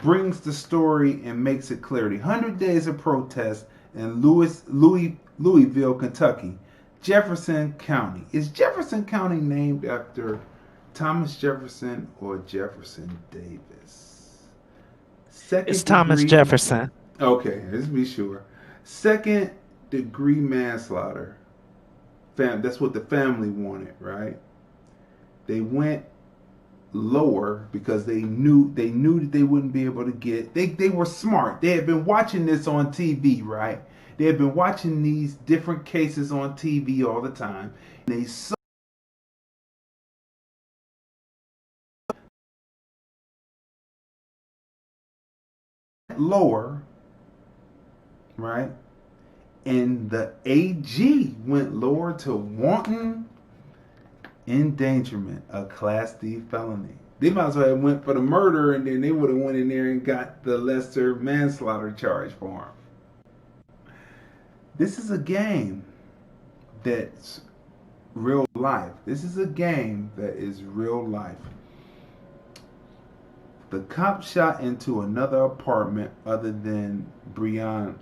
brings the story and makes it clear. 100 days of protest in Louisville, Kentucky, Jefferson County. Is Jefferson County named after Thomas Jefferson or Jefferson Davis? It's Thomas Jefferson. Okay, let's be sure. Second degree manslaughter. That's what the family wanted, right? They went lower because they knew that they wouldn't be able to get. They were smart. They had been watching this on TV, right? They had been watching these different cases on TV all the time. They saw lower, right? And the AG went lower to wanton endangerment, a Class D felony. They might as well have went for the murder, and then they would have went in there and got the lesser manslaughter charge for him. This is a game that's real life. This is a game that is real life. The cop shot into another apartment other than Breonna's.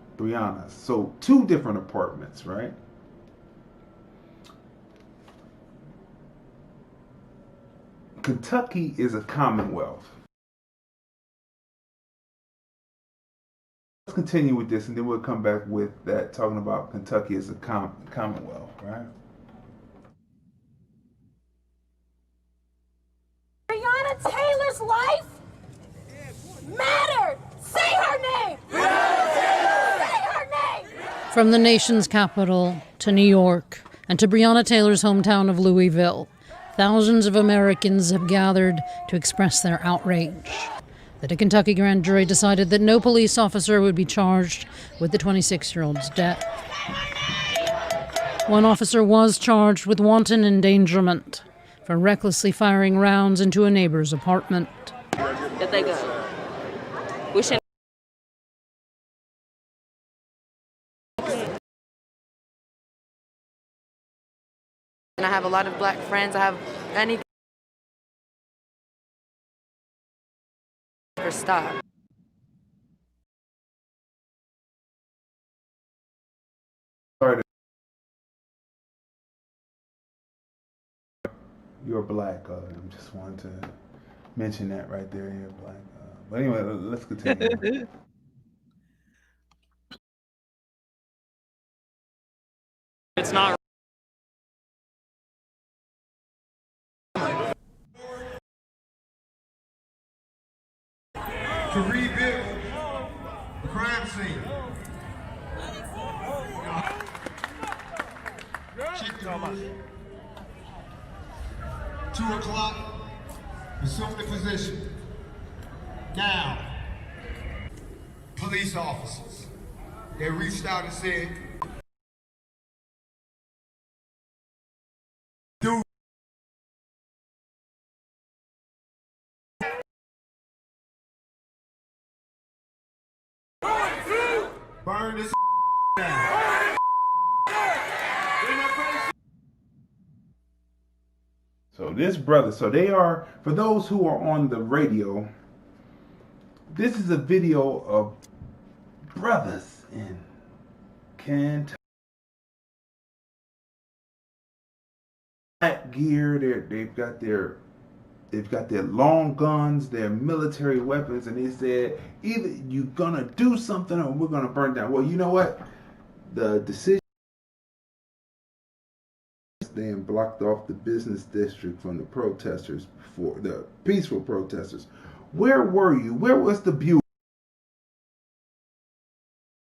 So 2 different apartments, right? Kentucky is a commonwealth. Let's continue with this and then we'll come back with that, talking about Kentucky as a commonwealth, right? Breonna Taylor's life mattered. Say her name. From the nation's capital to New York and to Breonna Taylor's hometown of Louisville, thousands of Americans have gathered to express their outrage that a Kentucky grand jury decided that no police officer would be charged with the 26-year-old's death. One officer was charged with wanton endangerment for recklessly firing rounds into a neighbor's apartment. That they go. We should. And I have a lot of black friends. I have any for stop. You're black. I just wanted to mention that right there. You're black. But anyway, let's continue. It's not. To rebuild the crime scene. Check the room. 2 o'clock, assume the position. Now, police officers, they reached out and said, "Dude, burn this down." So this brother, so they are, for those who are on the radio, this is a video of brothers in Kentucky. Gear, they've got their long guns, their military weapons, and they said either you're gonna do something or we're gonna burn down. Well, you know what? The decision then blocked off the business district from the protesters, for the peaceful protesters. Where were you? Where was the bugle?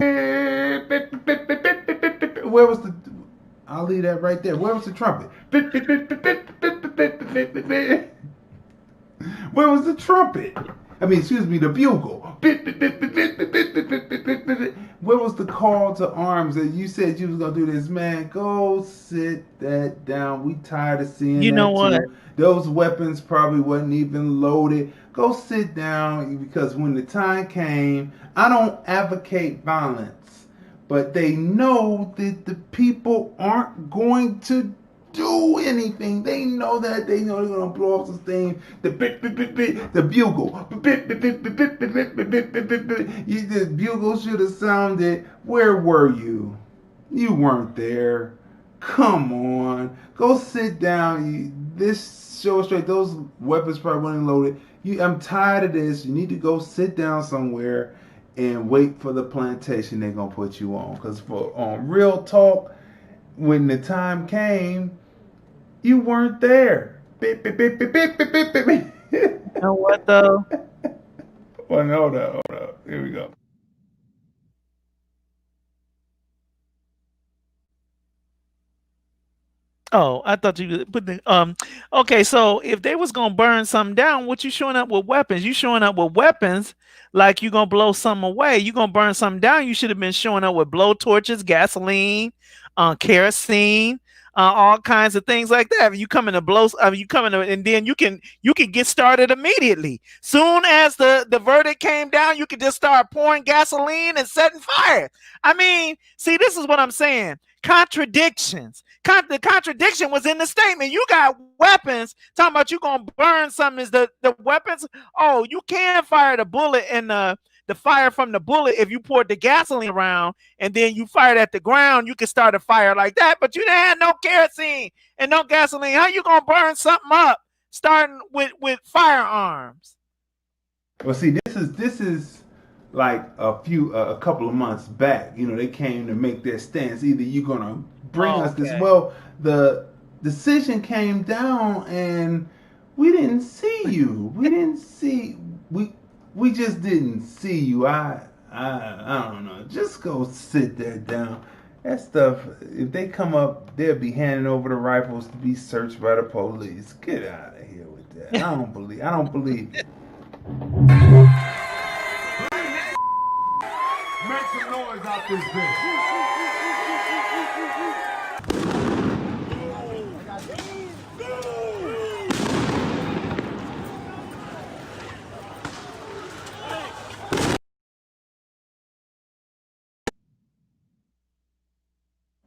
Where was the? I'll leave that right there. Where was the trumpet? Where was the trumpet? I mean, excuse me, the bugle. Where was the call to arms that you said you was gonna do this? Man, go sit that down. We tired of seeing You that know what? too. Those weapons probably wasn't even loaded. Go sit down, because when the time came, I don't advocate violence, but they know that the people aren't going to do anything. They know that. They know they're gonna blow off this thing. The bugle. The bugle should have sounded. Where were you? You weren't there. Come on. Go sit down. This show straight. Those weapons probably weren't loaded. I'm tired of this. You need to go sit down somewhere and wait for the plantation they're gonna put you on. Because on Real Talk, when the time came, you weren't there. You know what though? Well, hold up. Here we go. Oh, I thought you put the okay, so if they was gonna burn something down, what you showing up with weapons? You showing up with weapons like you gonna blow something away. You gonna burn something down. You should have been showing up with blow torches, gasoline, kerosene, all kinds of things like that. If you coming to blow, you coming to, and then you can get started immediately. Soon as the verdict came down, you could just start pouring gasoline and setting fire. I mean, see, this is what I'm saying. Contradictions. The contradiction was in the statement. You got weapons talking about you gonna burn something. Is the weapons? Oh, you can fire the bullet and the fire from the bullet. If you poured the gasoline around and then you fired at the ground, you can start a fire like that. But you didn't have no kerosene and no gasoline. How you gonna burn something up starting with firearms? Well, see, this is like a couple of months back. You know, they came to make their stance. Either you're gonna bring us this. Well, the decision came down and we didn't see you. We just didn't see you. I don't know. Just go sit there down. That stuff, if they come up, they'll be handing over the rifles to be searched by the police. Get out of here with that. I don't believe it. Make some noise out this bitch.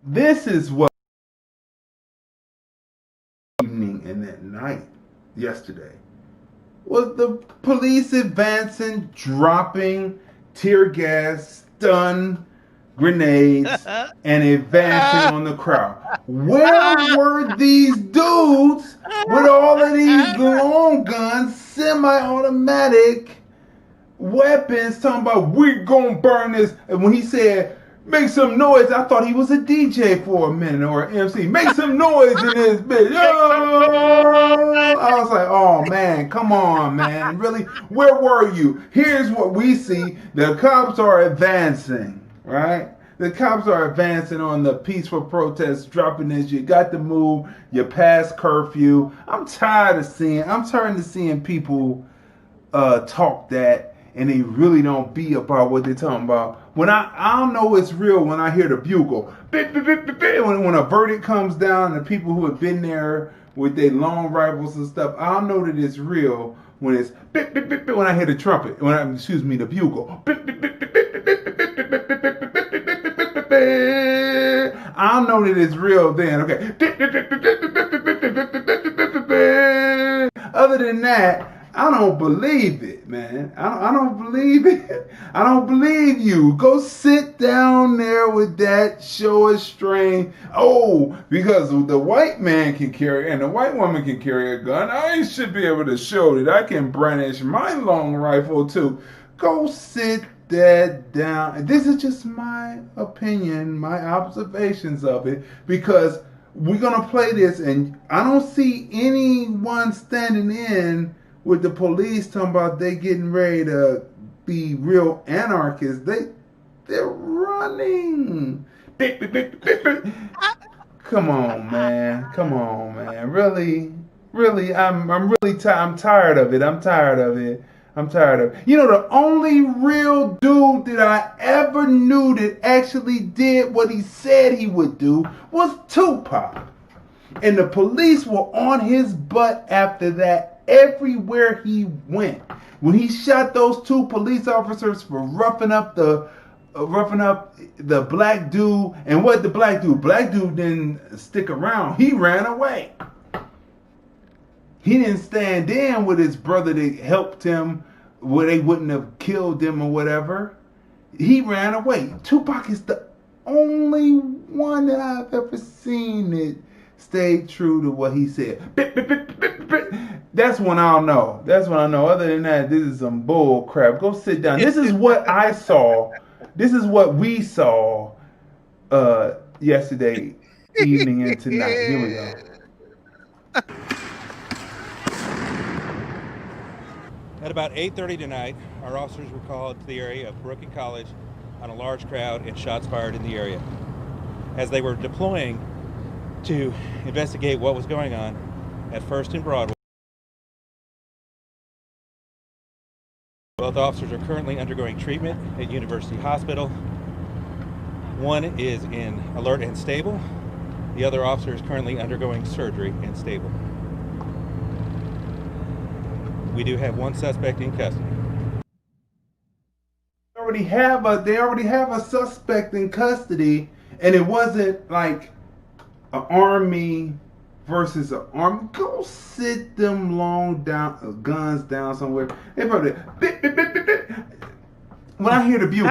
This is what evening and that night yesterday was the police advancing, dropping tear gas, stun grenades, and advancing on the crowd. Where were these dudes with all of these long guns, semi-automatic weapons, talking about we gonna burn this? And when he said, make some noise, I thought he was a DJ for a minute, or an MC. Make some noise in this bitch. Oh! I was like, oh man, come on, man. Really? Where were you? Here's what we see. The cops are advancing, right? The cops are advancing on the peaceful protests, dropping this. You got to move. You're past curfew. I'm tired of seeing people talk that, and they really don't be about what they're talking about. When I don't know it's real when I hear the bugle. When a verdict comes down, the people who have been there with their long rifles and stuff, I don't know that it's real when it's when I hear the trumpet. The bugle. I don't know that it's real then. Okay. Other than that, I don't believe it, man. I don't believe it. I don't believe you. Go sit down there with that show of strength. Oh, because the white man can carry and the white woman can carry a gun. I should be able to show that I can brandish my long rifle too. Go sit that down. This is just my opinion, my observations of it, because we're going to play this and I don't see anyone standing in with the police talking about they getting ready to be real anarchists. They're running. Come on, man. Come on, man. Really, I'm really tired. I'm tired of it. I'm tired of it. You know, the only real dude that I ever knew that actually did what he said he would do was Tupac. And the police were on his butt after that everywhere he went. When he shot those 2 police officers for roughing up the black dude, and what the black dude? Black dude didn't stick around. He ran away. He didn't stand in with his brother that helped him where they wouldn't have killed him or whatever. He ran away. Tupac is the only one that I've ever seen that stayed true to what he said. That's when I'll know. Other than that, this is some bull crap. Go sit down. This is what I saw. This is what we saw yesterday evening and tonight. Here we go. At about 8:30 tonight, our officers were called to the area of Brooklyn College on a large crowd and shots fired in the area. As they were deploying to investigate what was going on at First and Broadway, both officers are currently undergoing treatment at University Hospital. One is in alert and stable. The other officer is currently undergoing surgery and stable. We do have one suspect in custody. They already have a suspect in custody, and it wasn't like an army versus an army. Go sit them guns down somewhere. They probably when I hear the bugle,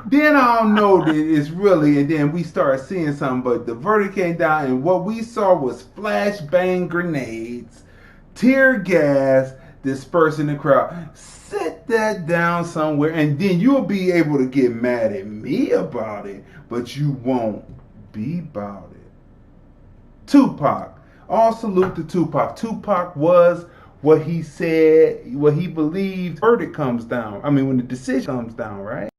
then I'll know that it's really, and then we start seeing something. But the verdict came down, and what we saw was flashbang grenades, tear gas dispersing the crowd. Sit that down somewhere, and then you'll be able to get mad at me about it, but you won't be about it. Tupac. All salute to Tupac. Tupac was what he said, what he believed. Verdict comes down. I mean, when the decision comes down, right?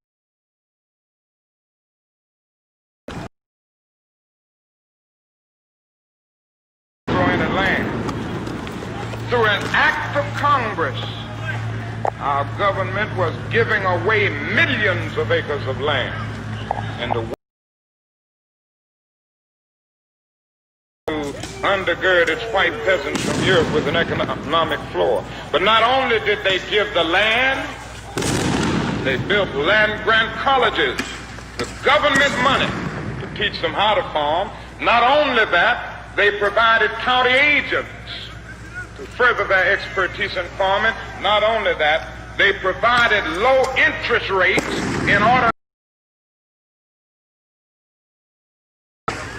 Through an act of Congress, our government was giving away millions of acres of land and to undergird its white peasants from Europe with an economic floor. But not only did they give the land, they built land-grant colleges with government money to teach them how to farm. Not only that, they provided county agents to further their expertise in farming. Not only that, they provided low interest rates in order.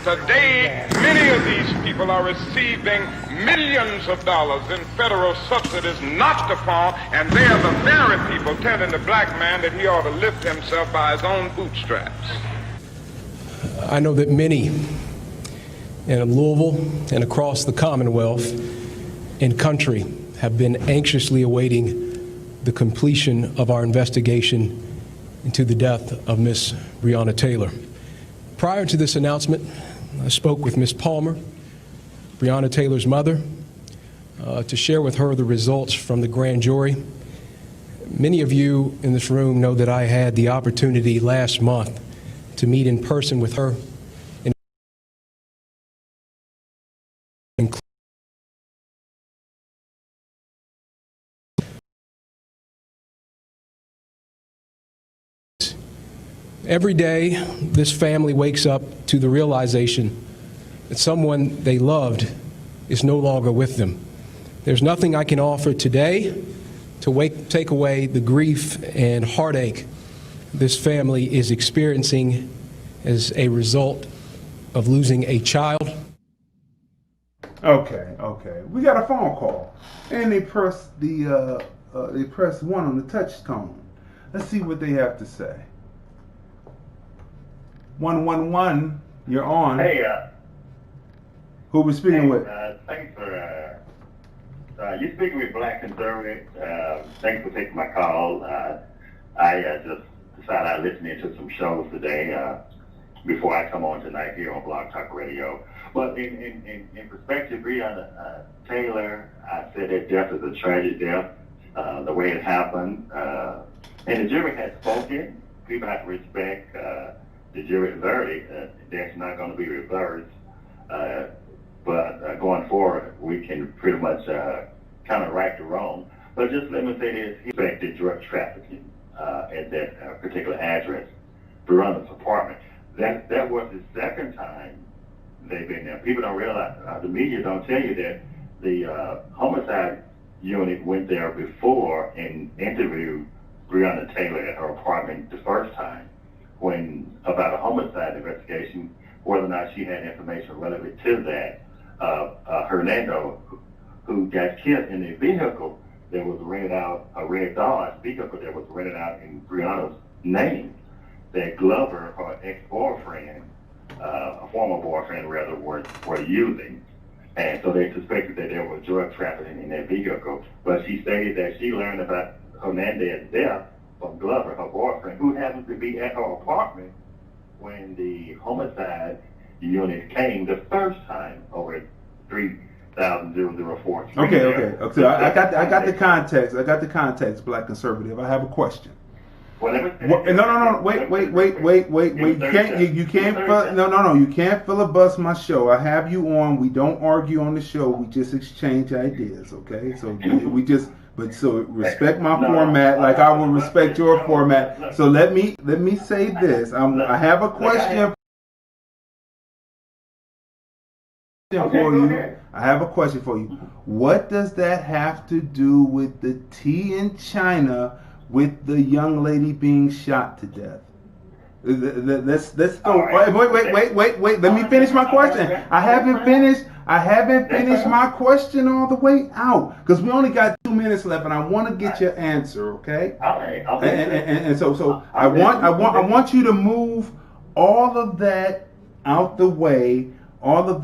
Today, many of these people are receiving millions of dollars in federal subsidies not to farm, and they are the very people telling the black man that he ought to lift himself by his own bootstraps. I know that many in Louisville and across the Commonwealth and country have been anxiously awaiting the completion of our investigation into the death of Miss Breonna Taylor. Prior to this announcement, I spoke with Ms. Palmer, Breonna Taylor's mother, to share with her the results from the grand jury. Many of you in this room know that I had the opportunity last month to meet in person with her. Every day, this family wakes up to the realization that someone they loved is no longer with them. There's nothing I can offer today to take away the grief and heartache this family is experiencing as a result of losing a child. Okay. We got a phone call, and they press they press 1 on the touch tone. Let's see what they have to say. 111, you're on. Hey, who we speaking with? Thanks for you speaking with Black Conservative. Thanks for taking my call. I just decided I'd listen to some shows today before I come on tonight here on Blog Talk Radio. But in perspective, Breonna Taylor, I said that death is a tragic death, the way it happened. And the jury has spoken. People have to respect the jury's verdict. That's not going to be reversed. But going forward, we can pretty much kind of right the wrong. But just let me say this, he suspected drug trafficking at that particular address, Breonna's apartment. That was the second time they've been there. People don't realize, the media don't tell you that the homicide unit went there before and interviewed Breonna Taylor at her apartment the first time about a homicide investigation, whether or not she had information relevant to that. Hernando, who got killed in a vehicle that was rented out, a red Dodge vehicle that was rented out in Breonna's name, that Glover, her ex-boyfriend, a former boyfriend rather, were using. And so they suspected that there was drug trafficking in that vehicle. But she stated that she learned about Hernandez's death from Glover, her boyfriend, who happened to be at her apartment when the homicide unit came the first time over at 3004. Okay. So I got the context. I got the context, Black Conservative. I have a question. Well, no. Wait. You can't filibust my show. I have you on. We don't argue on the show. We just exchange ideas. Okay. So respect my format like I will respect your format. So let me say this. I have a question for you. I have a question for you. What does that have to do with the tea in China with the young lady being shot to death? Let's go. Wait. Let me finish my question. I haven't finished my question all the way out because we only got 2 minutes left, and I want to get your answer. Okay. And so I want you to move all of that out the way. I want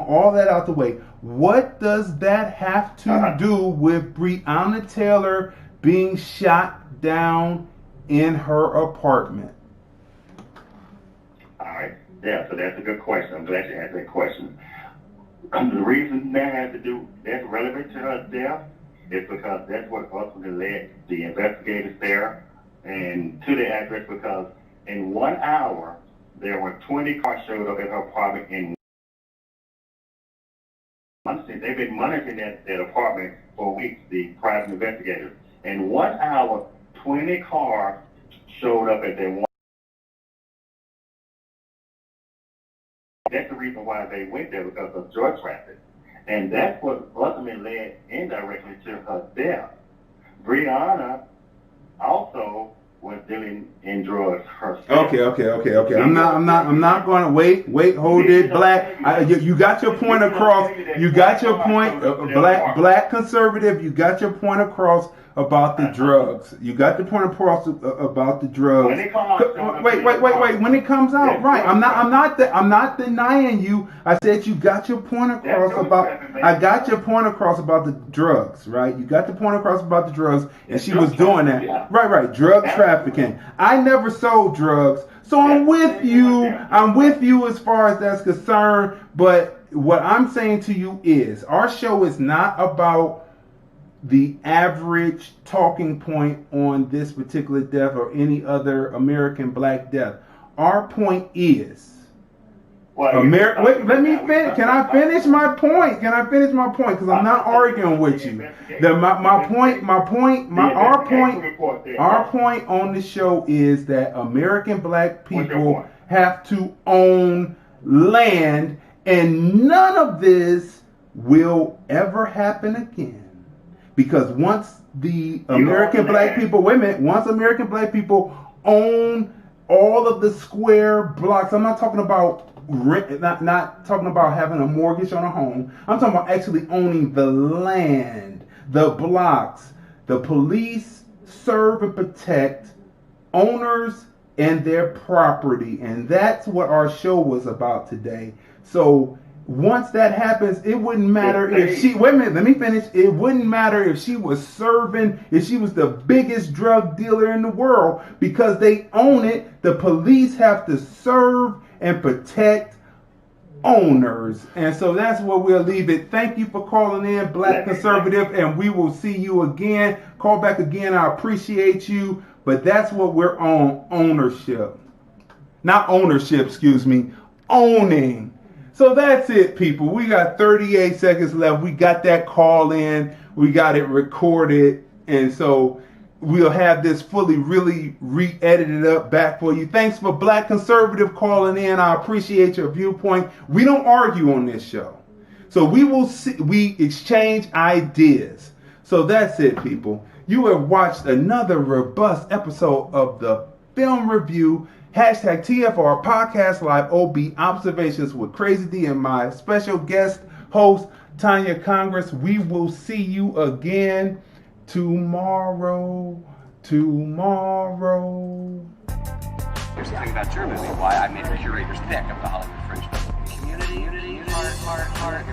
all that out the way. What does that have to do with Breonna Taylor being shot down in her apartment? All right. Yeah, so that's a good question. I'm glad you asked that question. The reason that's relevant to her death is because that's what ultimately led the investigators there and to the address, because in 1 hour, there were 20 cars showed up at her apartment in months. They've been monitoring that apartment for weeks, the private investigators. In 1 hour, 20 cars showed up at their one. That's the reason why they went there, because of drug trafficking. And that's what ultimately led indirectly to her death. Breonna also was dealing in drugs herself. Okay. I'm not going to wait. Hold it, Black. You got your point across. You got your point, Black Conservative. You got your point across about the drugs. You got the point across about the drugs. Wait. When it comes out, right? I'm not denying you. I said you got your point across about. I got your point across about the drugs, right? You got the point across about the drugs, and she was doing that, right? Drug trafficking. I never sold drugs, so I'm with you. I'm with you as far as that's concerned. But what I'm saying to you is, our show is not about the average talking point on this particular death or any other American black death. Our point is, wait, let me finish. Can I finish my point? Because I'm not arguing with you. Our point on the show is that American black people have to own land And none of this will ever happen again. Because once the American black people, once American black people own all of the square blocks, I'm not talking about rent, not talking about having a mortgage on a home. I'm talking about actually owning the land, the blocks. The police serve and protect owners and their property. And that's what our show was about today. So once that happens, it wouldn't matter if she, wait a minute, let me finish. It wouldn't matter if she was serving, if she was the biggest drug dealer in the world, because they own it. The police have to serve and protect owners. And so that's where we'll leave it. Thank you for calling in, Black Conservative, and we will see you again. Call back again. I appreciate you. But that's what we're on, ownership. Not ownership, excuse me, owning. So that's it, people. We got 38 seconds left. We got that call in. We got it recorded. And so we'll have this fully, really re-edited up back for you. Thanks for Black Conservative calling in. I appreciate your viewpoint. We don't argue on this show. So we exchange ideas. So that's it, people. You have watched another robust episode of the Film Review Hashtag TFR Podcast Live OB Observations with Crazy D and my special guest host, Tanya Congress. We will see you again tomorrow. Here's the thing about Germany, why I made a curator's pick of the Hollywood Fringe community, heart,